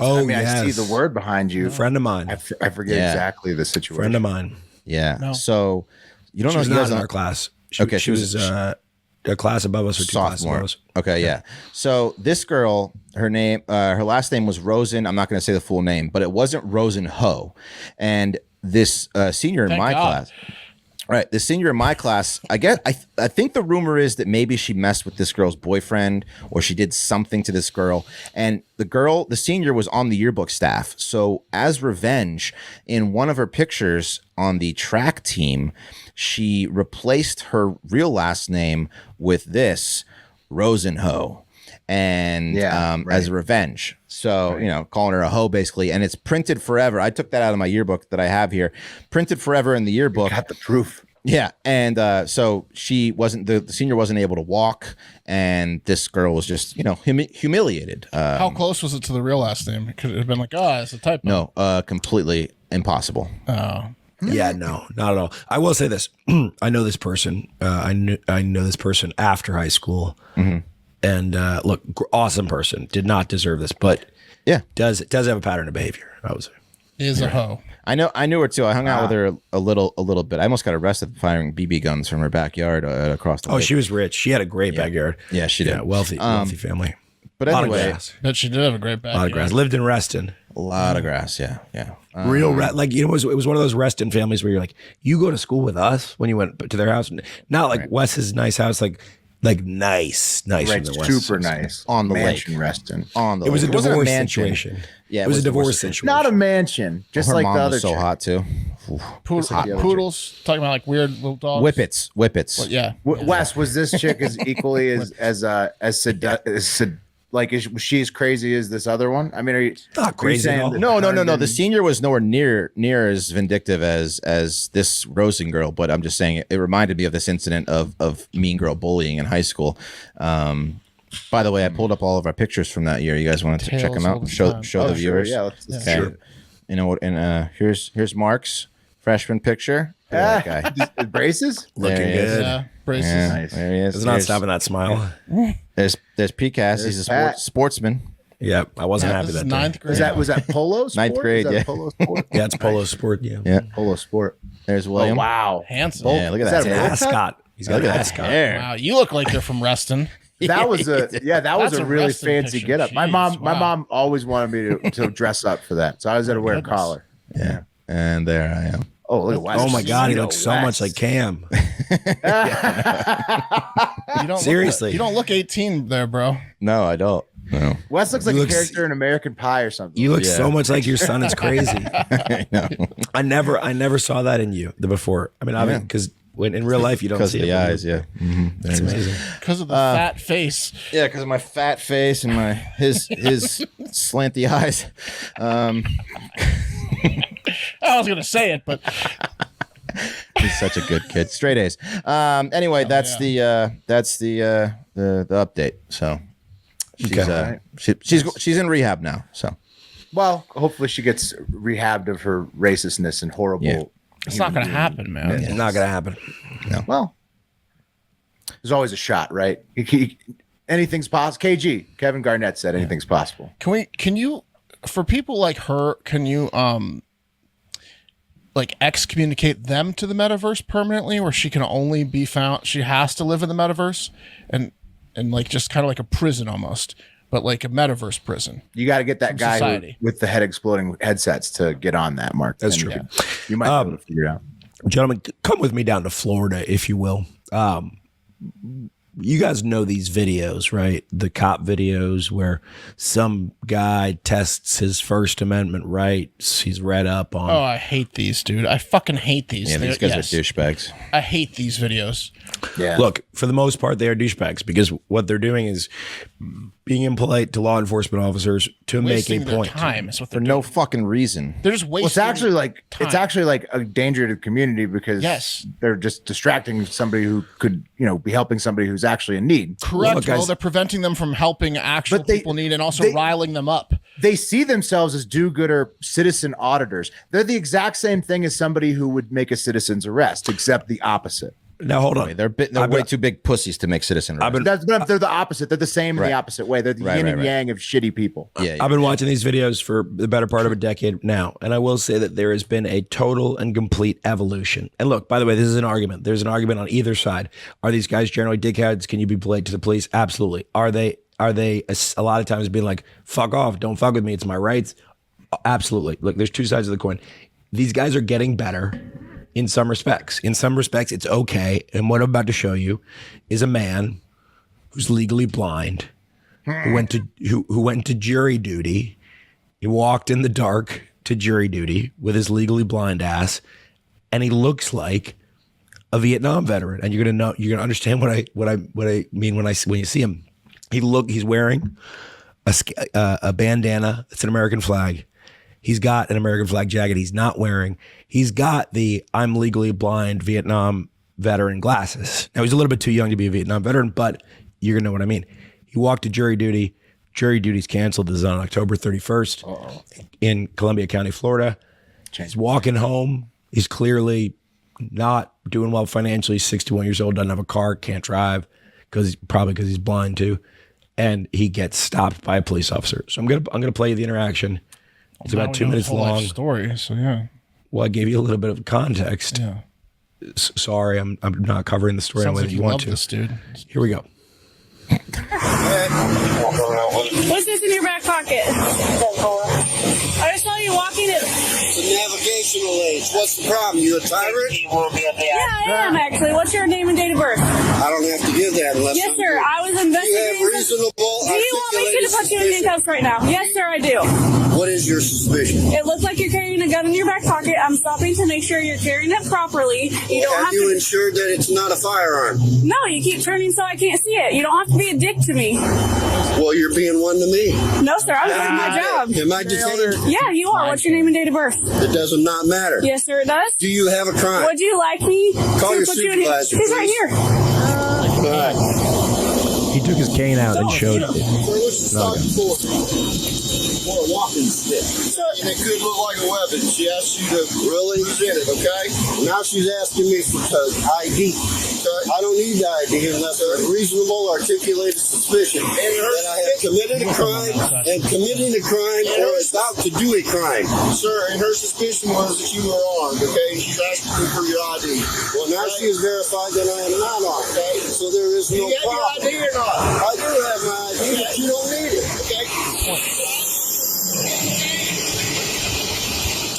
Speaker 4: I mean, I see the word behind you.
Speaker 2: A friend of mine.
Speaker 4: I forget exactly the situation.
Speaker 2: Friend of mine.
Speaker 1: Yeah.
Speaker 5: No.
Speaker 1: So you don't
Speaker 2: She
Speaker 1: know.
Speaker 2: was
Speaker 1: You
Speaker 2: not
Speaker 1: guys
Speaker 2: in
Speaker 1: don't-
Speaker 2: our class.
Speaker 1: She was
Speaker 2: a class above us or two classes above
Speaker 1: sophomore.
Speaker 2: us.
Speaker 1: Okay, yeah. So this girl, her last name was Rosen. I'm not going to say the full name, but it wasn't Rosenho. And this senior in my class. Right, the senior in my class, I think the rumor is that maybe she messed with this girl's boyfriend or she did something to this girl. And the senior was on the yearbook staff. So as revenge, in one of her pictures on the track team, she replaced her real last name with this, Rosenho. And as a revenge. So, calling her a hoe basically. And it's printed forever. I took that out of my yearbook that I have here. Printed forever in the yearbook.
Speaker 4: Got the proof.
Speaker 1: Yeah. And so she wasn't, the senior wasn't able to walk. And this girl was just, humiliated.
Speaker 5: How close was it to the real last name? It could have been like, it's a typo.
Speaker 1: No, completely impossible.
Speaker 5: Oh.
Speaker 2: Yeah, no, not at all. I will say this. I know this person. I know this person after high school. Mm-hmm. And look, awesome person. Did not deserve this, but does have a pattern of behavior. I would say
Speaker 5: Is a hoe.
Speaker 1: I knew her too. I hung out with her a little bit. I almost got arrested for firing BB guns from her backyard across the lake.
Speaker 2: she was rich. She had a great backyard.
Speaker 1: Yeah, she did.
Speaker 2: Yeah, wealthy family.
Speaker 1: But
Speaker 2: A lot
Speaker 1: anyway,
Speaker 2: of grass.
Speaker 5: Bet she did have a great backyard.
Speaker 2: A lot of grass. Lived in Reston.
Speaker 1: a lot of grass. Yeah.
Speaker 2: It was one of those Reston families where you're like, you go to school with us when you went to their house. Not like Wes's nice house, like nice
Speaker 4: Right,
Speaker 2: from the West.
Speaker 4: super nice.
Speaker 1: On the
Speaker 4: mansion
Speaker 1: lake.
Speaker 4: Reston.
Speaker 1: On the
Speaker 2: It was a
Speaker 1: lake. wasn't
Speaker 2: divorce
Speaker 1: mansion.
Speaker 2: situation.
Speaker 1: Yeah,
Speaker 2: it was a divorce situation.
Speaker 4: Not a mansion, just
Speaker 1: Her
Speaker 4: like
Speaker 1: mom
Speaker 4: the other
Speaker 1: was so
Speaker 4: chick.
Speaker 1: hot too.
Speaker 5: Poodles. Talking about like weird little dogs.
Speaker 1: Whippets.
Speaker 5: But yeah.
Speaker 4: Wes, was this chick as equally was she as crazy as this other one? I mean, are you
Speaker 2: Not crazy at all.
Speaker 1: No. The senior was nowhere near as vindictive as this Rosen girl, but I'm just saying it reminded me of this incident of mean girl bullying in high school. By the way, I pulled up all of our pictures from that year. You guys want to check them out? Show the viewers.
Speaker 4: Yeah, let's
Speaker 1: Okay.
Speaker 4: sure.
Speaker 1: You know what? And here's Mark's freshman picture. Look at that guy.
Speaker 4: Braces?
Speaker 2: Looking
Speaker 1: There he is.
Speaker 2: good.
Speaker 5: Yeah. Braces.
Speaker 1: Yeah,
Speaker 4: Nice.
Speaker 1: there he is.
Speaker 2: It's not stopping that smile.
Speaker 1: There's PCAS. He's a
Speaker 4: Pat.
Speaker 1: sportsman.
Speaker 2: Yeah, I wasn't happy
Speaker 5: This is
Speaker 2: that day.
Speaker 5: ninth grade.
Speaker 4: Was that polo sport?
Speaker 1: Ninth grade,
Speaker 4: Is that
Speaker 1: yeah.
Speaker 4: polo sport?
Speaker 2: Yeah, it's polo sport. Yeah.
Speaker 1: Yeah.
Speaker 4: Polo sport.
Speaker 1: There's William.
Speaker 4: Oh, wow.
Speaker 5: Handsome.
Speaker 1: Yeah, look at
Speaker 4: Is
Speaker 1: that.
Speaker 4: that
Speaker 2: He's
Speaker 4: a
Speaker 2: an
Speaker 4: bowl cut?
Speaker 2: ascot. He's got
Speaker 1: Look
Speaker 2: an
Speaker 1: at that
Speaker 2: ascot.
Speaker 1: hair.
Speaker 5: Wow, you look like you're from Reston.
Speaker 4: That was a
Speaker 5: That's a
Speaker 4: really
Speaker 5: resting
Speaker 4: fancy
Speaker 5: picture.
Speaker 4: get up. My
Speaker 5: Jeez, wow.
Speaker 4: mom always wanted me to dress up for that, so I was going to wear a
Speaker 5: Goodness.
Speaker 4: collar.
Speaker 1: Yeah. And there I am.
Speaker 4: Oh, look at Wes.
Speaker 2: Oh my God, he
Speaker 4: Yo,
Speaker 2: looks so
Speaker 4: Wes.
Speaker 2: much like Cam.
Speaker 5: You don't
Speaker 2: Seriously.
Speaker 5: you don't look 18 there, bro.
Speaker 1: No, I don't. No.
Speaker 4: Wes looks like
Speaker 2: He
Speaker 4: a
Speaker 2: looks-
Speaker 4: character in American Pie or something.
Speaker 2: You look
Speaker 1: Yeah.
Speaker 2: so much like your son. It's crazy.
Speaker 1: I know.
Speaker 2: I never saw that in you before. I mean, because when in real life you don't
Speaker 1: Because
Speaker 2: see
Speaker 1: of
Speaker 2: it.
Speaker 1: the eyes, yeah.
Speaker 2: It's amazing.
Speaker 5: Because of the fat face.
Speaker 1: Yeah, because of my fat face and his slanty eyes.
Speaker 5: I was gonna say it, but
Speaker 1: He's such a good kid. Straight A's. Anyway, that's the update. So She's in rehab now. So,
Speaker 4: well, hopefully she gets rehabbed of her racistness and horrible.
Speaker 1: Yeah.
Speaker 5: It's not going to happen, man.
Speaker 2: It's not going to happen.
Speaker 1: no.
Speaker 4: Well, there's always a shot, right? Anything's possible. KG, Kevin Garnett said anything's possible.
Speaker 5: Can you, for people like her, can you, like excommunicate them to the metaverse permanently, where she can only be found, she has to live in the metaverse and like just kind of like a prison almost, but like a metaverse prison.
Speaker 4: You got to get that guy
Speaker 5: society.
Speaker 4: with the head exploding headsets to get on that, Mark.
Speaker 2: That's
Speaker 4: And,
Speaker 2: true.
Speaker 4: You might be able to figure it out.
Speaker 2: Gentlemen, come with me down to Florida, if you will. You guys know these videos, right? The cop videos where some guy tests his First Amendment rights. He's read up on.
Speaker 5: Oh, I hate these, dude. I fucking hate these.
Speaker 1: Yeah, these guys are douchebags.
Speaker 5: I hate these videos.
Speaker 4: Yeah.
Speaker 2: Look, for the most part, they are douchebags because what they're doing is being impolite to law enforcement officers to
Speaker 5: Wasting
Speaker 2: make a
Speaker 5: their
Speaker 2: point.
Speaker 5: time is what
Speaker 1: For
Speaker 5: they're
Speaker 1: no
Speaker 5: doing.
Speaker 1: fucking reason.
Speaker 5: They're just wasting.
Speaker 4: Well, it's
Speaker 5: time.
Speaker 4: actually like a danger to the community because
Speaker 5: Yes.
Speaker 4: they're just distracting somebody who could, be helping somebody who's actually in need.
Speaker 5: correct.
Speaker 2: Look, guys-
Speaker 5: Well, they're preventing them from helping actual
Speaker 4: But they-
Speaker 5: people need and also
Speaker 4: they-
Speaker 5: riling them up.
Speaker 4: They see themselves as do-gooder citizen auditors. They're the exact same thing as somebody who would make a citizen's arrest, except the opposite.
Speaker 2: Now, hold on.
Speaker 1: They're way too big pussies to make citizen arrests.
Speaker 4: They're the opposite. They're the same in the
Speaker 1: Right.
Speaker 4: opposite way. They're the
Speaker 1: Right,
Speaker 4: yin
Speaker 1: right,
Speaker 4: and
Speaker 1: right.
Speaker 4: yang of shitty people.
Speaker 1: Yeah,
Speaker 2: I've been watching these videos for the better part of a decade now, and I will say that there has been a total and complete evolution. And look, by the way, this is an argument. There's an argument on either side. Are these guys generally dickheads? Can you be polite to the police? Absolutely. Are they a lot of times being like, fuck off, don't fuck with me, it's my rights? Absolutely. Look, there's two sides of the coin. These guys are getting better in some respects. In some respects, it's okay. And what I'm about to show you is a man who's legally blind, who went to jury duty. He walked in the dark to jury duty with his legally blind ass, and he looks like a Vietnam veteran. And you're gonna understand what I mean when you see him. He's wearing a bandana. It's an American flag. He's got an American flag jacket he's not wearing. He's got the I'm legally blind Vietnam veteran glasses. Now, he's a little bit too young to be a Vietnam veteran, but you're going to know what I mean. He walked to jury duty. Jury duty's canceled. This is on October 31st in Columbia County, Florida. He's walking home. He's clearly not doing well financially. He's 61 years old, doesn't have a car, can't drive, probably because he's blind too. And he gets stopped by a police officer. So I'm gonna play you the interaction. It's about 2 minutes long.
Speaker 5: Story, so yeah.
Speaker 2: Well, I gave you a little bit of context.
Speaker 5: Yeah.
Speaker 2: Sorry, I'm not covering the story in the
Speaker 5: Sounds
Speaker 2: way
Speaker 5: like
Speaker 2: that
Speaker 5: you
Speaker 2: you want
Speaker 5: love
Speaker 2: to.
Speaker 5: this, dude.
Speaker 2: Here we go.
Speaker 7: What's this in your back pocket? I just saw you walking it.
Speaker 8: The navigational aids. What's the problem? You a tyrant?
Speaker 7: Yeah, I am actually. What's your name and date of birth?
Speaker 8: I don't have to give that unless
Speaker 7: Yes,
Speaker 8: I'm
Speaker 7: sir.
Speaker 8: good.
Speaker 7: I was
Speaker 8: You have
Speaker 7: investigating.
Speaker 8: reasonable,
Speaker 7: Do you want me to
Speaker 8: articulated
Speaker 7: put you in
Speaker 8: suspicion.
Speaker 7: handcuffs right now? Yes, sir, I do.
Speaker 8: What is your suspicion?
Speaker 7: It looks like you're carrying a gun in your back pocket. I'm stopping to make sure you're carrying it properly. You don't
Speaker 8: Have
Speaker 7: have
Speaker 8: you
Speaker 7: to.
Speaker 8: ensured that it's not a firearm?
Speaker 7: No, you keep turning so I can't see it. You don't have to be a dick to me.
Speaker 8: Well, you're being one to me.
Speaker 7: No, sir. I'm doing my job.
Speaker 8: Am I detained?
Speaker 7: Yeah, you are. What's your name and date of birth?
Speaker 8: It does not matter.
Speaker 7: Yes, sir, it does.
Speaker 8: Do you have a crime?
Speaker 7: Would you like me
Speaker 8: Call
Speaker 7: to
Speaker 8: your
Speaker 7: put you in?
Speaker 8: supervisor,
Speaker 7: He's right
Speaker 8: please.
Speaker 7: here.
Speaker 8: All right.
Speaker 2: He took his cane out and showed it.
Speaker 8: What's the stop for? For a walking stick. And it could look like a weapon. She asked you to really present it, okay? Now she's asking me for ID. Okay? I don't need the ID unless there's reasonable articulated suspicion that I have committed a crime and committing a crime or about to do a crime. Sir, and her suspicion was that you were armed, okay? She's asking you for your ID. Well, now she has verified that I am not armed, okay? So there is no problem. You have your ID or not? I do have my ID, but you don't need it, okay?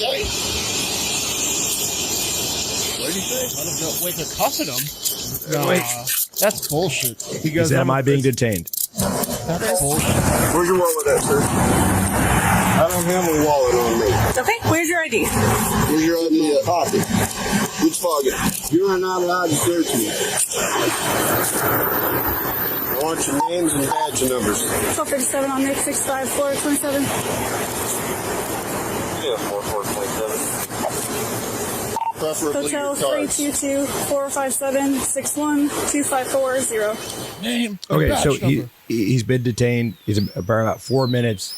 Speaker 8: Okay.
Speaker 5: Wait, they're cuffing him? No, that's bullshit.
Speaker 4: He
Speaker 2: He
Speaker 4: goes,
Speaker 2: said, am I being detained?
Speaker 5: That's bullshit.
Speaker 8: Where's your wallet at, sir? I don't have a wallet on me.
Speaker 7: Okay, where's your ID?
Speaker 8: Where's your ID pocket? Which pocket? You are not allowed to search me. I want your names and badge numbers.
Speaker 7: 1257 on Nick 65427.
Speaker 8: Yeah, 4427. preferably
Speaker 7: Hotel
Speaker 8: your cards.
Speaker 7: 322-457-6125440.
Speaker 5: Name.
Speaker 2: Okay,
Speaker 5: badge
Speaker 2: so
Speaker 5: number.
Speaker 2: he's been detained. He's about 4 minutes.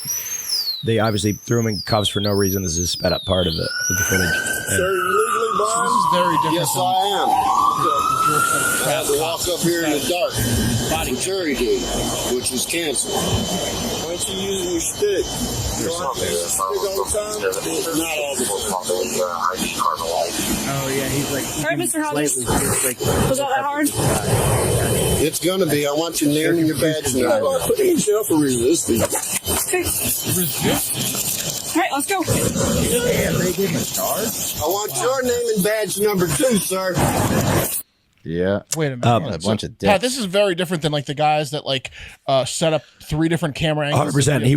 Speaker 2: They obviously threw him in cuffs for no reason. This is a sped up part of the footage.
Speaker 8: Sir, you legally
Speaker 5: This
Speaker 8: blind?
Speaker 5: is very different.
Speaker 8: Yes, I am. I had to walk up here in the dark for jury duty, which was canceled. Why don't you use your stick? You don't have to use your stick all the time? Not all the time.
Speaker 4: Oh yeah, he's like.
Speaker 7: All right, Mr. Hodges.
Speaker 4: Like,
Speaker 7: Was that hard?
Speaker 8: It's gonna be. I want your name and your badge number. I'm putting you in jail for resisting.
Speaker 7: Okay.
Speaker 5: Resist.
Speaker 7: All right, let's go.
Speaker 4: Damn, they gave him a charge.
Speaker 8: I want your name and badge number too, sir.
Speaker 4: Yeah.
Speaker 5: Wait a minute.
Speaker 1: a bunch of
Speaker 5: Pat,
Speaker 1: dicks.
Speaker 5: this is very different than like the guys that like set up 3 different camera angles.
Speaker 2: 100%. He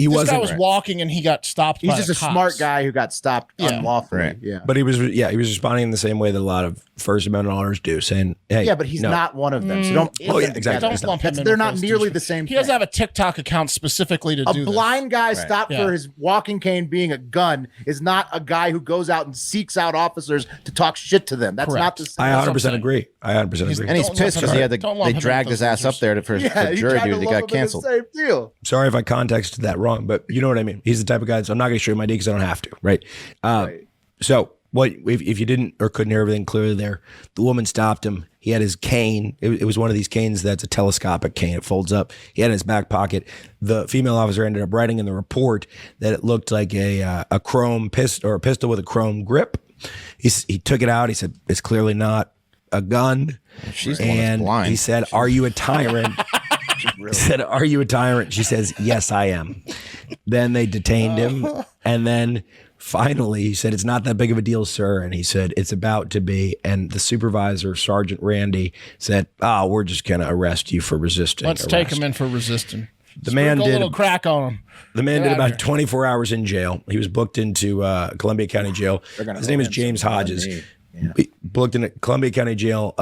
Speaker 5: This
Speaker 2: wasn't.
Speaker 5: guy was walking and he got stopped.
Speaker 4: He's
Speaker 5: by
Speaker 4: just
Speaker 5: the
Speaker 4: a
Speaker 5: cops.
Speaker 4: smart guy who got stopped
Speaker 5: Yeah.
Speaker 4: unlawfully.
Speaker 1: Right.
Speaker 4: Yeah.
Speaker 2: But he was responding in the same way that a lot of First Amendment owners do, saying, "Hey,
Speaker 4: Yeah, but he's
Speaker 2: no.
Speaker 4: not one of them. So don't.
Speaker 2: Oh, yeah, exactly.
Speaker 5: Don't lump him in
Speaker 4: They're
Speaker 5: with
Speaker 4: not
Speaker 5: those
Speaker 4: nearly
Speaker 5: dudes.
Speaker 4: the same
Speaker 5: He doesn't
Speaker 4: thing.
Speaker 5: have a TikTok account specifically to
Speaker 4: A
Speaker 5: do this.
Speaker 4: blind guy stopped
Speaker 5: Yeah.
Speaker 4: for his walking cane being a gun is not a guy who goes out and seeks out officers to talk shit to them. That's not the same.
Speaker 2: I
Speaker 5: That's what I'm
Speaker 2: 100%
Speaker 5: saying.
Speaker 2: agree. I 100% agree.
Speaker 1: And he's
Speaker 5: Don't
Speaker 1: pissed
Speaker 5: lump
Speaker 1: because
Speaker 5: him
Speaker 1: he
Speaker 5: in.
Speaker 1: had
Speaker 5: Don't lump
Speaker 1: they
Speaker 5: him in
Speaker 1: dragged
Speaker 5: with
Speaker 1: his ass
Speaker 5: those
Speaker 1: up there for
Speaker 4: Yeah,
Speaker 1: jury
Speaker 4: tried
Speaker 1: duty to
Speaker 4: lump
Speaker 1: get
Speaker 4: him in the
Speaker 1: canceled.
Speaker 4: Same deal.
Speaker 2: Sorry if I contexted that wrong, but you know what I mean. He's the type of guy that's I'm not going to show you my D because I don't have to, right? So what if you didn't or couldn't hear everything clearly there? The woman stopped him. He had his cane. It was one of these canes that's a telescopic cane. It folds up. He had it in his back pocket. The female officer ended up writing in the report that it looked like a chrome pistol or a pistol with a chrome grip. He took it out. He said it's clearly not a gun.
Speaker 1: She's the one that's
Speaker 2: And
Speaker 1: blind.
Speaker 2: he said, "Are you a tyrant?" He said, "Are you a tyrant?" She says, "Yes, I am." Then they detained him. And then finally he said, "It's not that big of a deal, sir." And he said, "It's about to be." And the supervisor, Sergeant Randy, said, we're just going to arrest you for resisting
Speaker 5: Let's take him in for resisting.
Speaker 2: The man
Speaker 5: Sprinkle
Speaker 2: did
Speaker 5: a little crack on him.
Speaker 2: The man
Speaker 5: Get
Speaker 2: did
Speaker 5: out of
Speaker 2: about
Speaker 5: here.
Speaker 2: 24 hours in jail. He was booked into Columbia County Jail. His name is James Hodges. He booked in Columbia County Jail.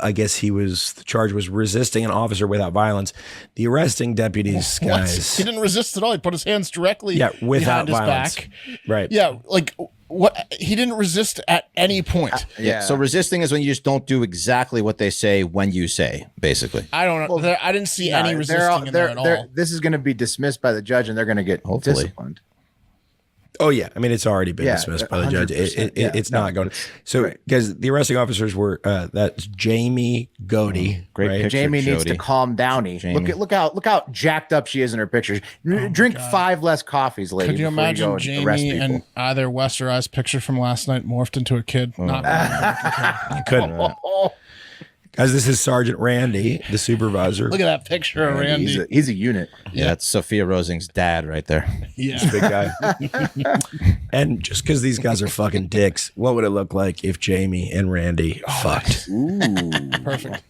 Speaker 2: I guess the charge was resisting an officer without violence. The arresting deputies,
Speaker 5: What?
Speaker 2: guys.
Speaker 5: He didn't resist at all. He put his hands directly
Speaker 2: without
Speaker 5: behind his
Speaker 2: violence.
Speaker 5: back.
Speaker 2: Right.
Speaker 5: Yeah, like what? He didn't resist at any point.
Speaker 1: Yeah. So resisting is when you just don't do exactly what they say when you say, basically.
Speaker 5: I don't know. I didn't see any
Speaker 4: No,
Speaker 5: resisting in there at all.
Speaker 4: This is going to be dismissed by the judge, and they're going to get
Speaker 1: Hopefully.
Speaker 4: disciplined.
Speaker 2: Oh, yeah. I mean, it's already been
Speaker 4: Yeah,
Speaker 2: dismissed by the judge.
Speaker 4: 100%. Yeah.
Speaker 2: It's
Speaker 4: No,
Speaker 2: not going. So, because the arresting officers were, that's Jamie Godey.
Speaker 1: Great
Speaker 2: right?
Speaker 1: picture.
Speaker 4: Jamie needs
Speaker 1: Jody.
Speaker 4: to calm downy.
Speaker 1: Jamie.
Speaker 4: Look how jacked up she is in her pictures. Drink 5 less coffees, lady.
Speaker 5: Could you
Speaker 4: before
Speaker 5: imagine
Speaker 4: go and arrest
Speaker 5: Jamie
Speaker 4: people.
Speaker 5: and either West or I's picture from last night morphed into a kid? Not
Speaker 2: You couldn't. Guys, this is Sergeant Randy, the supervisor.
Speaker 5: Look at that picture of Randy.
Speaker 4: He's a unit.
Speaker 1: Yeah, that's Sophia Rosing's dad right there.
Speaker 5: Yeah.
Speaker 2: Big guy. And just because these guys are fucking dicks, what would it look like if Jamie and Randy fucked?
Speaker 5: Perfect.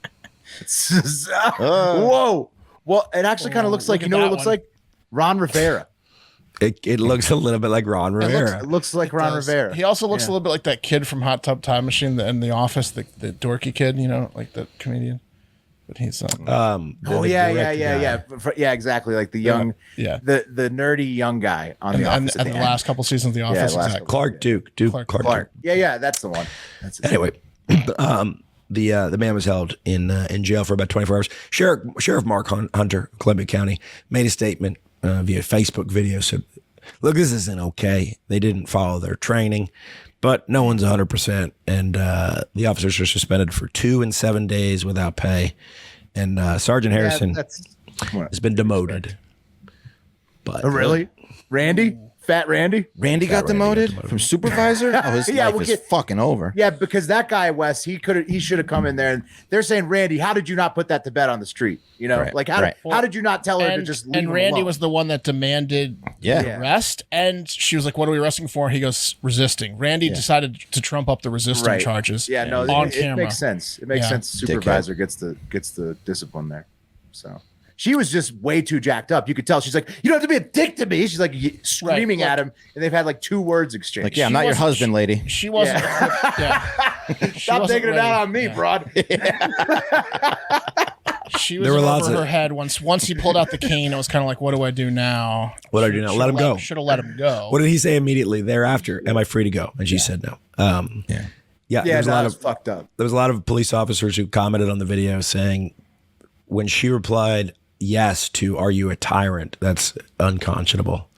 Speaker 4: Whoa. Well, it actually kind of looks like,
Speaker 5: look
Speaker 4: you
Speaker 5: at
Speaker 4: know what
Speaker 5: that
Speaker 4: it looks
Speaker 5: one.
Speaker 4: like? Ron Rivera.
Speaker 2: It looks a little bit like Ron Rivera.
Speaker 4: It looks like Ron Rivera.
Speaker 5: He also looks a little bit like that kid from Hot Tub Time Machine in The Office, the dorky kid, you know, like the comedian. But he's
Speaker 4: Yeah, exactly. Like the young, the nerdy young guy on The Office.
Speaker 5: and the last couple seasons of The Office,
Speaker 4: last
Speaker 5: exactly.
Speaker 2: Clark Duke. Clark Duke.
Speaker 4: Yeah, that's the one. That's
Speaker 2: Anyway, the man was held in jail for about 24 hours. Sheriff Mark Hunter, Columbia County, made a statement via Facebook video. Said, "Look, this isn't okay. They didn't follow their training, but no one's 100%. And the officers are suspended for 2 and 7 days without pay. And Sergeant Harrison has been demoted. But
Speaker 4: really, Randy, Fat Randy.
Speaker 1: Randy got demoted from supervisor? Oh, his life is fucking over.
Speaker 4: Yeah, because that guy, Wes, he should have come in there. And they're saying, Randy, how did you not put that to bed on the street? You know,
Speaker 1: Right,
Speaker 4: like how did you not tell her to just leave
Speaker 5: And
Speaker 4: him
Speaker 5: Randy
Speaker 4: alone?
Speaker 5: was the one that demanded the arrest, and she was like, "What are we arresting for?" He goes, "Resisting." Randy decided to trump up the resisting charges.
Speaker 4: Yeah, no,
Speaker 5: on
Speaker 4: it
Speaker 5: camera.
Speaker 4: makes sense. It makes sense. The supervisor gets the discipline there. So she was just way too jacked up. You could tell. She's like, "You don't have to be a dick to me." She's like screaming at him, and they've had like 2 words exchanged.
Speaker 1: Like, yeah, I'm not your husband, lady.
Speaker 5: She wasn't.
Speaker 4: Stop taking it out on me, broad.
Speaker 5: She was
Speaker 2: There were
Speaker 5: over
Speaker 2: lots of-
Speaker 5: her head once he pulled out the cane. It was kind of like, what do I do now?
Speaker 2: What do I do now? Let him go.
Speaker 5: Should have let him go.
Speaker 2: What did he say immediately thereafter? Am I free to go? And she said no. Yeah. There was a lot of
Speaker 4: fucked up.
Speaker 2: There was a lot of police officers who commented on the video saying, when she replied yes to "Are you a tyrant?" that's unconscionable.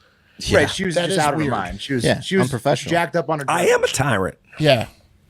Speaker 4: Right, she was
Speaker 5: That
Speaker 4: just
Speaker 5: is
Speaker 4: out of her
Speaker 5: weird.
Speaker 4: mind. She was
Speaker 1: unprofessional.
Speaker 4: jacked up on her.
Speaker 2: I am a tyrant.
Speaker 5: Yeah.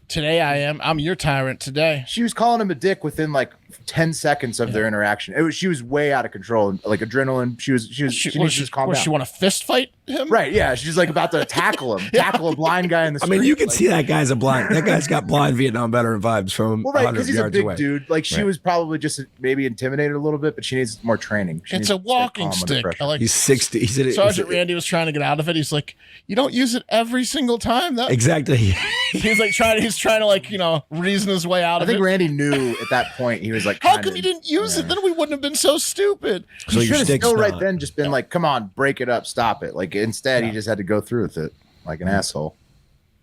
Speaker 5: Today I am. I'm your tyrant today.
Speaker 4: She was calling him a dick within like 10 seconds of their interaction. She was way out of control, like adrenaline. She needs to just calm down.
Speaker 5: She want to fist fight him?
Speaker 4: Right, yeah. She's like about to tackle him, tackle a blind guy in the
Speaker 2: I
Speaker 4: street.
Speaker 2: mean, you can see that guy's a blind. That guy's got blind Vietnam veteran vibes from
Speaker 4: Well, right,
Speaker 2: 100
Speaker 4: because he's a
Speaker 2: yards
Speaker 4: big
Speaker 2: away.
Speaker 4: dude. Like she was probably just maybe intimidated a little bit, but she needs more training. She
Speaker 5: It's
Speaker 4: needs
Speaker 5: a
Speaker 4: to stay
Speaker 5: walking
Speaker 4: calm under
Speaker 5: stick.
Speaker 4: pressure.
Speaker 5: I like
Speaker 2: He's 60. He said
Speaker 5: Sergeant Randy was trying to get out of it. He's like, you don't use it every single time. That
Speaker 2: Exactly.
Speaker 5: he's like he's trying to like, reason his way out
Speaker 4: I
Speaker 5: of
Speaker 4: think
Speaker 5: it.
Speaker 4: Randy knew at that point. He was like,
Speaker 5: How come you didn't use it? Then we wouldn't have been so stupid.
Speaker 2: So
Speaker 4: He
Speaker 2: your
Speaker 4: should have
Speaker 2: stick's
Speaker 4: still right
Speaker 2: not.
Speaker 4: then just been like, come on, break it up, stop it. Like instead, he just had to go through with it like an asshole.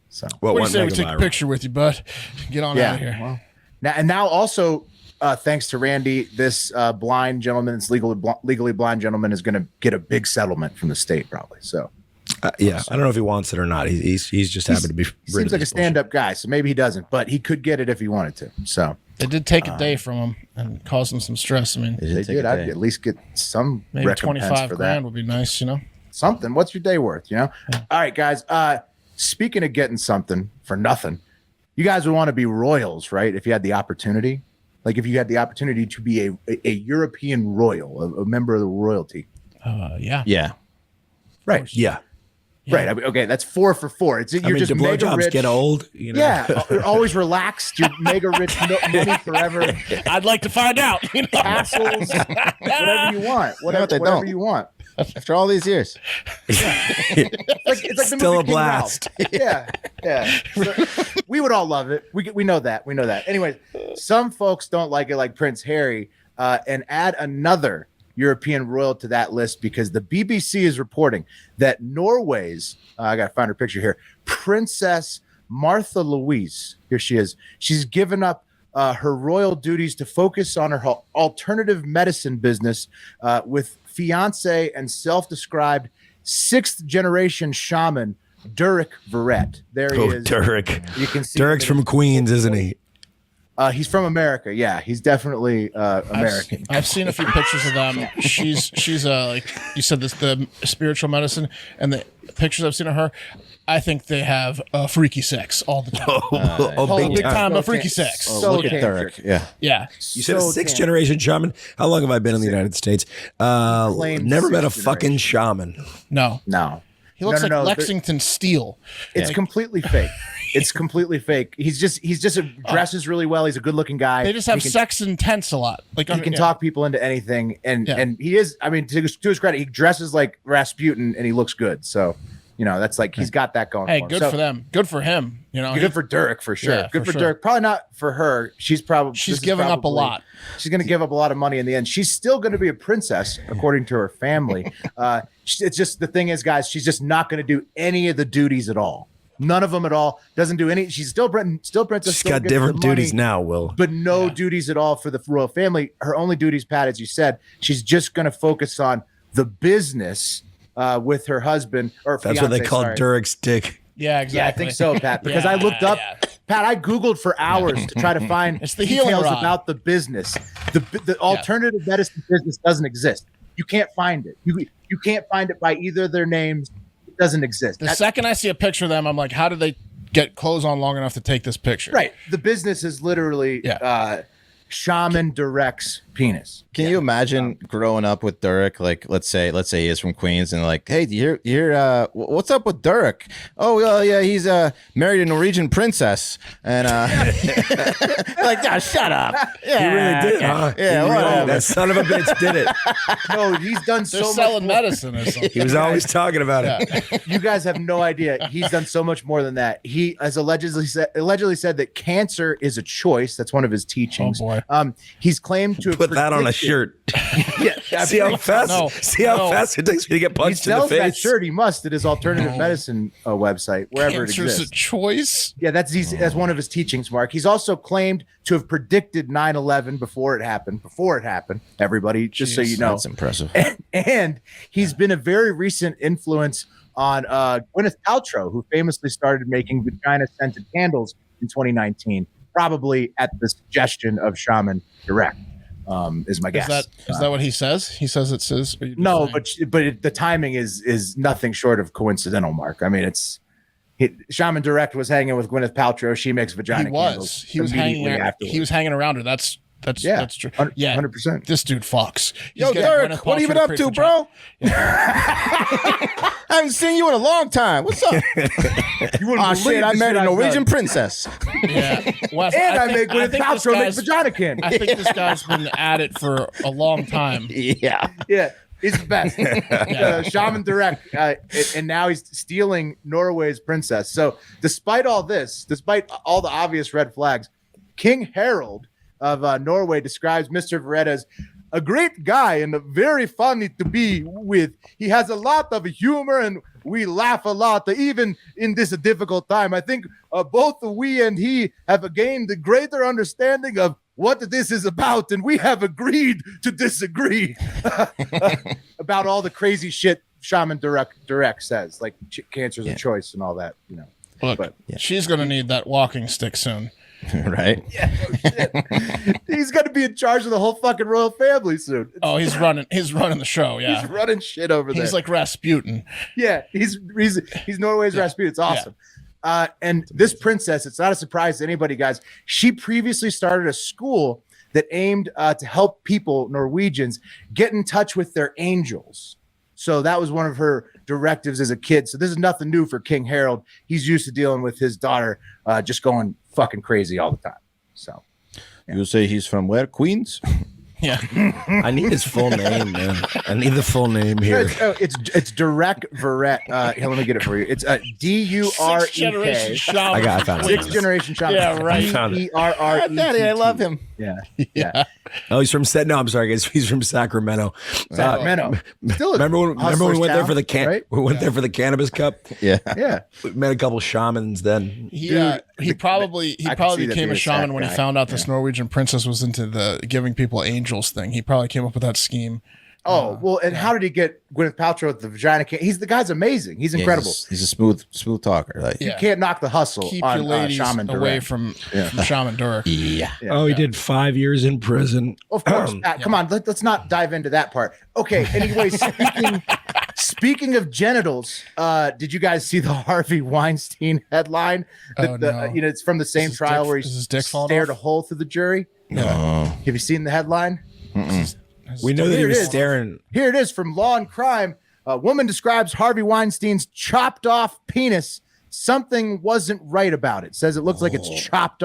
Speaker 4: So
Speaker 2: What
Speaker 5: What do you
Speaker 2: went
Speaker 5: say we
Speaker 2: mega
Speaker 5: take a
Speaker 2: viral?
Speaker 5: picture with you, bud? Get on out of here.
Speaker 4: Well, now also thanks to Randy, this blind gentleman, this legally blind gentleman, is going to get a big settlement from the state probably. So
Speaker 2: Yeah, I don't know if he wants it or not. He's just happy to be.
Speaker 4: he seems like a stand-up guy, so maybe he doesn't, but he could get it if he wanted to. So
Speaker 5: It did take a day from him and cause him some stress. I mean,
Speaker 4: they did. I'd at least get some
Speaker 5: maybe
Speaker 4: recompense
Speaker 5: 25
Speaker 4: for
Speaker 5: grand
Speaker 4: that.
Speaker 5: would be nice,
Speaker 4: Something. What's your day worth? All right, guys. Speaking of getting something for nothing, you guys would want to be royals, right? If you had the opportunity, like if you had the opportunity to be a European royal, a member of the royalty,
Speaker 5: Yeah.
Speaker 1: Yeah.
Speaker 4: right?
Speaker 2: Yeah.
Speaker 4: Right. I mean, okay, that's 4 for 4. You're
Speaker 2: I mean,
Speaker 4: just
Speaker 2: do
Speaker 4: mega
Speaker 2: blowjobs
Speaker 4: rich.
Speaker 2: get old?
Speaker 4: Yeah, you're always relaxed. You're mega rich, money forever,
Speaker 5: I'd like to find out.
Speaker 4: castles, whatever you want,
Speaker 1: what they
Speaker 4: whatever
Speaker 1: don't.
Speaker 4: you want.
Speaker 1: After all these years.
Speaker 4: It's like the
Speaker 2: Still
Speaker 4: movie
Speaker 2: a
Speaker 4: King Ralph.
Speaker 2: blast.
Speaker 4: Yeah. So, we would all love it. We know that. We know that. Anyways, some folks don't like it, like Prince Harry, and add another European royal to that list because the BBC is reporting that Norway's, I got to find her picture here, Princess Martha Louise, here she is. She's given up her royal duties to focus on her alternative medicine business with fiance and self-described 6th generation shaman Durek Verrett. There he is.
Speaker 2: Durek.
Speaker 4: You can see
Speaker 2: Durek's from Queens, isn't he?
Speaker 4: he's from America. Yeah, he's definitely American.
Speaker 5: I've seen a few pictures of them. She's like you said, the spiritual medicine, and the pictures I've seen of her, I think they have freaky sex all the time. Big time of freaky sex.
Speaker 4: So
Speaker 1: Look at
Speaker 4: tantric.
Speaker 1: Derek. Yeah.
Speaker 5: Yeah.
Speaker 2: You said a
Speaker 4: So
Speaker 2: 6th
Speaker 4: tantric.
Speaker 2: generation shaman? How long have I been in the United States?
Speaker 4: Claimed
Speaker 2: Never met a
Speaker 4: 6th
Speaker 2: fucking shaman.
Speaker 5: No.
Speaker 4: No.
Speaker 5: He looks
Speaker 4: No, no,
Speaker 5: like
Speaker 4: no,
Speaker 5: Lexington Steel.
Speaker 4: It's completely fake. It's completely fake. He's just dresses really well. He's a good looking guy.
Speaker 5: They just have
Speaker 4: He can-
Speaker 5: sex and tents a lot. Like
Speaker 4: He can talk people into anything, and he is. I mean, to his credit, he dresses like Rasputin, and he looks good. So, that's like he's got that going.
Speaker 5: Hey,
Speaker 4: for him.
Speaker 5: good
Speaker 4: So,
Speaker 5: for them. Good for him.
Speaker 4: Good for Durek for sure.
Speaker 5: Yeah,
Speaker 4: good
Speaker 5: for
Speaker 4: for
Speaker 5: sure.
Speaker 4: Durek. Probably not for her. She's
Speaker 5: giving up a
Speaker 4: probably-
Speaker 5: lot.
Speaker 4: She's going to give up a lot of money in the end. She's still going to be a princess, according to her family. It's just the thing is, guys, she's just not going to do any of the duties at all. None of them at all. Doesn't do any. She's still princess.
Speaker 2: She's
Speaker 4: still
Speaker 2: got
Speaker 4: gets the
Speaker 2: different duties
Speaker 4: money,
Speaker 2: now, Will.
Speaker 4: but no duties at all for the royal family. Her only duties, Pat, as you said, she's just going to focus on the business with her husband or
Speaker 2: That's what they
Speaker 4: fiance,
Speaker 2: call
Speaker 4: sorry.
Speaker 2: Durek's dick.
Speaker 5: Yeah, exactly.
Speaker 4: Yeah, I think so, Pat. Because I looked up, Pat. I googled for hours to try to find
Speaker 5: It's the healing
Speaker 4: details
Speaker 5: rod.
Speaker 4: about the business. The alternative medicine business doesn't exist. You can't find it. You can't find it by either of their names. It doesn't exist.
Speaker 5: The second I see a picture of them, I'm like, how did they get clothes on long enough to take this picture?
Speaker 4: Right. The business is literally Shaman Durek's penis.
Speaker 1: Can you imagine growing up with Durek? Like, let's say he is from Queens, and like, hey, you hear what's up with Durek? Oh, well, yeah, he's married a Norwegian princess, and like, shut up. Yeah,
Speaker 2: He really did, huh?
Speaker 1: Yeah,
Speaker 2: He really-
Speaker 1: whatever.
Speaker 2: that son of a bitch did it.
Speaker 4: No, he's done
Speaker 5: They're
Speaker 4: so much
Speaker 5: selling
Speaker 4: more.
Speaker 5: medicine or something.
Speaker 2: He was always talking about it.
Speaker 4: You guys have no idea. He's done so much more than that. He has allegedly said that cancer is a choice. That's one of his teachings.
Speaker 5: Oh, boy.
Speaker 4: He's claimed to have
Speaker 2: Put put that on a shirt.
Speaker 4: Yeah,
Speaker 2: See how fast?
Speaker 5: No,
Speaker 2: See how
Speaker 5: no.
Speaker 2: fast it takes me to get
Speaker 4: he
Speaker 2: punched in the
Speaker 4: sells that
Speaker 2: face.
Speaker 4: shirt. He must at his alternative medicine website, wherever it
Speaker 5: Cancer's a
Speaker 4: exists.
Speaker 5: choice.
Speaker 4: Yeah, that's one of his teachings, Mark. He's also claimed to have predicted 9/11 before it happened. Everybody, just so you know.
Speaker 1: That's impressive.
Speaker 4: And he's been a very recent influence on Gwyneth Paltrow, who famously started making vagina-scented candles in 2019, probably at the suggestion of Shaman Direct, is my guess.
Speaker 5: Is that what he says? He says it's his. Or you just
Speaker 4: No,
Speaker 5: saying?
Speaker 4: but the timing is nothing short of coincidental, Mark. I mean, Shaman Direct was hanging with Gwyneth Paltrow. She makes vagina candles.
Speaker 5: He was hanging.
Speaker 4: afterwards.
Speaker 5: He was hanging around her. That's true. Yeah,
Speaker 4: 100%.
Speaker 5: This dude fucks. He's
Speaker 1: Yo,
Speaker 5: getting
Speaker 1: Derek,
Speaker 5: Gwyneth
Speaker 1: what have you been
Speaker 5: Paltrow
Speaker 1: up
Speaker 5: to
Speaker 1: to,
Speaker 5: create
Speaker 1: bro? I haven't seen you in a long time. What's up? Oh shit, I married a Norwegian princess.
Speaker 5: Yeah, Wes,
Speaker 4: And I
Speaker 5: think-
Speaker 4: made Gwyneth
Speaker 5: think this
Speaker 4: Paltrow make
Speaker 5: guy's-
Speaker 4: vagina candles.
Speaker 5: I think this guy's been at it for a long time.
Speaker 1: Yeah.
Speaker 4: Yeah, he's the best. Shaman Direct, and now he's stealing Norway's princess. So, despite all this, despite all the obvious red flags, King Harald of Norway describes Mr. Verrett as a great guy and very funny to be with. He has a lot of humor and we laugh a lot, even in this difficult time. I think both we and he have gained a greater understanding of what this is about, and we have agreed to disagree about all the crazy shit Shaman Direct says, like cancer's a choice and all that, you know.
Speaker 5: Look, she's gonna need that walking stick soon.
Speaker 1: Right?
Speaker 4: Yeah, no shit. He's gonna be in charge of the whole fucking royal family soon.
Speaker 5: Oh, he's running the show. Yeah,
Speaker 4: He's running shit over there.
Speaker 5: he's like Rasputin.
Speaker 4: Yeah, he's Norway's Rasputin. It's awesome. And this princess, it's not a surprise to anybody, guys. She previously started a school that aimed to help people, Norwegians, get in touch with their angels. So that was one of her directives as a kid. So this is nothing new for King Harald. He's used to dealing with his daughter just going fucking crazy all the time. So
Speaker 1: You say he's from where? Queens?
Speaker 5: Yeah,
Speaker 2: I need his full name, man. I need the full name here.
Speaker 4: it's Direct Verrett. Here, let me get it for you. It's D-U-R-E-K.
Speaker 5: Sixth generation shaman.
Speaker 2: I found it.
Speaker 4: Sixth generation Shaman.
Speaker 5: Yeah, right.
Speaker 2: Found it.
Speaker 4: D-R-R-E-T-T.
Speaker 1: Daddy, I love him.
Speaker 4: Yeah.
Speaker 2: Oh, he's from I'm sorry, guys. He's from Sacramento.
Speaker 4: Sacramento. Still a
Speaker 2: Remember when we
Speaker 4: hustler's
Speaker 2: went there
Speaker 4: town,
Speaker 2: for the
Speaker 4: right?
Speaker 2: we went there for the cannabis cup?
Speaker 1: Yeah.
Speaker 4: Yeah.
Speaker 2: We met a couple shamans then.
Speaker 5: He probably
Speaker 4: I can see
Speaker 5: became
Speaker 4: that
Speaker 5: a
Speaker 4: being a
Speaker 5: shaman
Speaker 4: sack
Speaker 5: when he
Speaker 4: guy.
Speaker 5: found out this Norwegian princess was into the giving people angels thing. He probably came up with that scheme.
Speaker 4: Oh, well, and how did he get Gwyneth Paltrow with the vagina? The guy's amazing. He's incredible.
Speaker 1: He's a smooth talker. Like,
Speaker 5: Yeah.
Speaker 4: You can't knock the hustle
Speaker 5: Keep
Speaker 4: on
Speaker 5: your ladies
Speaker 4: Shaman
Speaker 5: away
Speaker 4: Direct.
Speaker 5: from Shaman Dirk.
Speaker 1: yeah.
Speaker 2: Oh, he did 5 years in prison.
Speaker 4: Of course. Come on, let's not dive into that part. Okay. Anyway, speaking of genitals, did you guys see the Harvey Weinstein headline?
Speaker 5: Oh, no.
Speaker 4: It's from the same
Speaker 5: his
Speaker 4: trial
Speaker 5: dick-
Speaker 4: where
Speaker 5: is
Speaker 4: he
Speaker 5: his dick falling
Speaker 4: stared
Speaker 5: off?
Speaker 4: a hole through the jury.
Speaker 1: No.
Speaker 4: Have you seen the headline?
Speaker 2: We know that he
Speaker 4: Here it
Speaker 2: was
Speaker 4: is.
Speaker 2: staring.
Speaker 4: Here it is from Law and Crime. A woman describes Harvey Weinstein's chopped off penis. Something wasn't right about it. Says it looks like it's chopped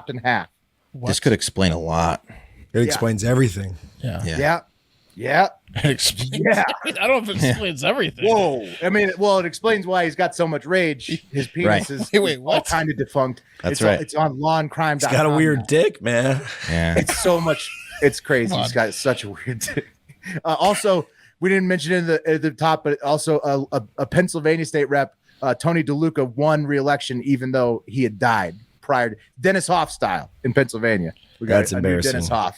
Speaker 4: in half.
Speaker 1: This could explain a lot.
Speaker 2: It explains everything.
Speaker 1: Yeah.
Speaker 4: Yeah.
Speaker 5: It explains,
Speaker 4: Yeah.
Speaker 5: I don't know if it explains everything.
Speaker 4: Whoa. I mean, well, it explains why he's got so much rage. His penis
Speaker 1: Right.
Speaker 4: is
Speaker 5: Wait,
Speaker 4: all
Speaker 5: what?
Speaker 4: kind of defunct.
Speaker 1: That's right.
Speaker 4: It's on lawandcrime.com.
Speaker 2: He's got a weird dick, man.
Speaker 1: Yeah.
Speaker 4: It's so much. It's crazy. He's got such a weird dick. Also, we didn't mention it at the top, but also a Pennsylvania state rep, Tony DeLuca, won re-election even though he had died prior to Dennis Hoff style in Pennsylvania. We got
Speaker 2: That's
Speaker 4: a new
Speaker 2: embarrassing.
Speaker 4: Dennis Hoff.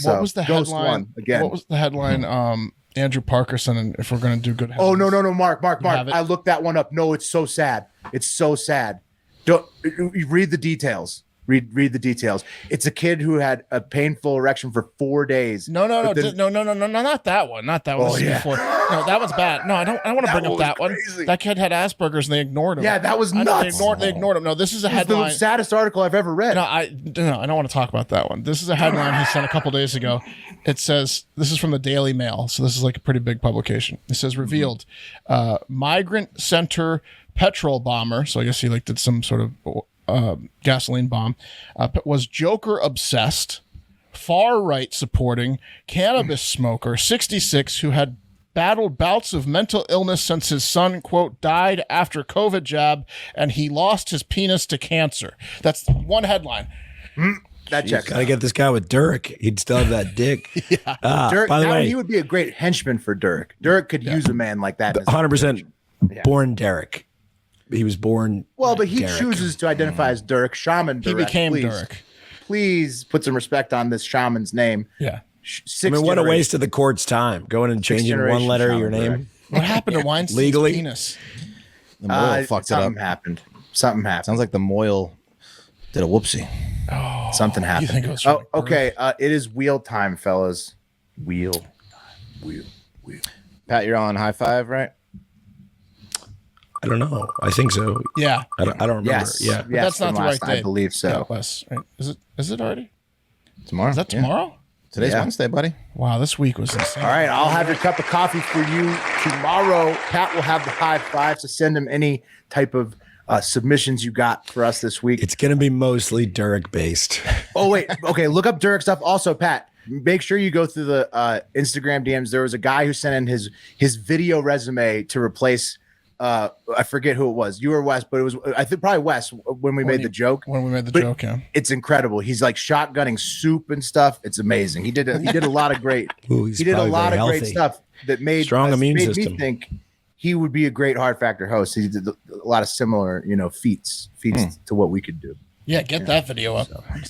Speaker 5: What was the
Speaker 4: Ghost
Speaker 5: headline?
Speaker 4: won again.
Speaker 5: What was the headline? Andrew Parkinson, and if we're going to do good.
Speaker 4: Oh,
Speaker 5: headlines.
Speaker 4: no, Mark.
Speaker 5: have it?
Speaker 4: I looked that one up. No, it's so sad. It's so sad. Don't you read the details. Read the details. It's a kid who had a painful erection for 4 days.
Speaker 5: No,
Speaker 4: But then-
Speaker 5: no, not that one. Not that one.
Speaker 4: Oh,
Speaker 5: This is
Speaker 4: yeah.
Speaker 5: before. No, that one's bad. No, I don't want to bring up
Speaker 4: one
Speaker 5: that
Speaker 4: was
Speaker 5: one.
Speaker 4: crazy.
Speaker 5: That kid had Asperger's and they ignored him.
Speaker 4: Yeah, that was
Speaker 5: I know,
Speaker 4: nuts.
Speaker 5: They ignored him. No, this is a
Speaker 4: It's the
Speaker 5: headline.
Speaker 4: saddest article I've ever read.
Speaker 5: No, I don't want to talk about that one. This is a headline he sent a couple days ago. It says, this is from the Daily Mail, so this is like a pretty big publication. It says, revealed, migrant center petrol bomber, so I guess he like did some sort of gasoline bomb, was Joker obsessed, far right supporting, cannabis smoker, 66, who had battled bouts of mental illness since his son, quote, died after COVID jab, and he lost his penis to cancer. That's one headline.
Speaker 4: That checks
Speaker 2: Gotta
Speaker 4: out.
Speaker 2: get this guy with Dirk. He'd still have that dick.
Speaker 4: Dirk,
Speaker 2: by the way,
Speaker 4: he would be a great henchman for Dirk. Dirk could use a man like that.
Speaker 2: 100% born Derek. He was born.
Speaker 4: Well, but he
Speaker 2: Derek.
Speaker 4: chooses to identify as Dirk. Shaman
Speaker 5: He
Speaker 4: Dirk.
Speaker 5: became
Speaker 4: please,
Speaker 5: Dirk.
Speaker 4: Please put some respect on this shaman's name.
Speaker 5: Yeah.
Speaker 2: I mean, what a waste of the court's time. Going and changing one letter of your name.
Speaker 5: What happened to Weinstein's
Speaker 2: Legally?
Speaker 5: penis?
Speaker 1: The Moyle fucked it up.
Speaker 4: Something happened. Something happened.
Speaker 1: Sounds like the Moyle did a whoopsie.
Speaker 4: Something happened.
Speaker 5: You think it was from
Speaker 4: Oh, okay. It is wheel time, fellas. Wheel.
Speaker 1: Pat, you're on high five, right?
Speaker 2: I don't know. I think so.
Speaker 5: Yeah.
Speaker 2: I don't remember.
Speaker 4: Yes.
Speaker 2: Yeah.
Speaker 5: But that's not
Speaker 4: from
Speaker 5: the right
Speaker 4: last night,
Speaker 5: day.
Speaker 4: I believe so.
Speaker 5: Yeah, Wes, right? Is it already?
Speaker 1: Tomorrow.
Speaker 5: Is that
Speaker 1: Yeah.
Speaker 5: tomorrow?
Speaker 1: Today's
Speaker 4: Yeah.
Speaker 1: Wednesday, buddy.
Speaker 5: Wow, this week was insane.
Speaker 4: All right, I'll have your cup of coffee for you tomorrow. Pat will have the high five, so send him any type of submissions you got for us this week.
Speaker 2: It's going to be mostly Derek based.
Speaker 4: Oh, wait. Okay, look up Dirk stuff. Also, Pat, make sure you go through the Instagram DMs. There was a guy who sent in his video resume to replace I forget who it was. You or Wes, but it was I think probably Wes when we made the joke.
Speaker 5: When we made the
Speaker 4: But
Speaker 5: joke, yeah.
Speaker 4: It's incredible. He's like shotgunning soup and stuff. It's amazing. He did a lot of great.
Speaker 2: Ooh, he's
Speaker 4: he did a
Speaker 2: probably
Speaker 4: lot of
Speaker 2: very
Speaker 4: great
Speaker 2: healthy.
Speaker 4: stuff that made
Speaker 2: Strong immune
Speaker 4: made
Speaker 2: system.
Speaker 4: me think he would be a great Hard Factor host. He did a lot of similar, feats to what we could do.
Speaker 5: Yeah, get that video up.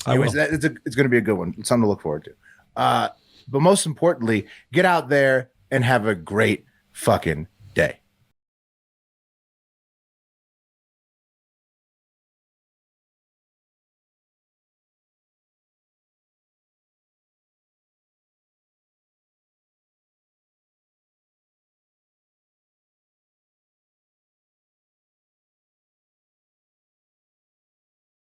Speaker 4: Anyways, it's going to be a good one. It's something to look forward to. But most importantly, get out there and have a great fucking day.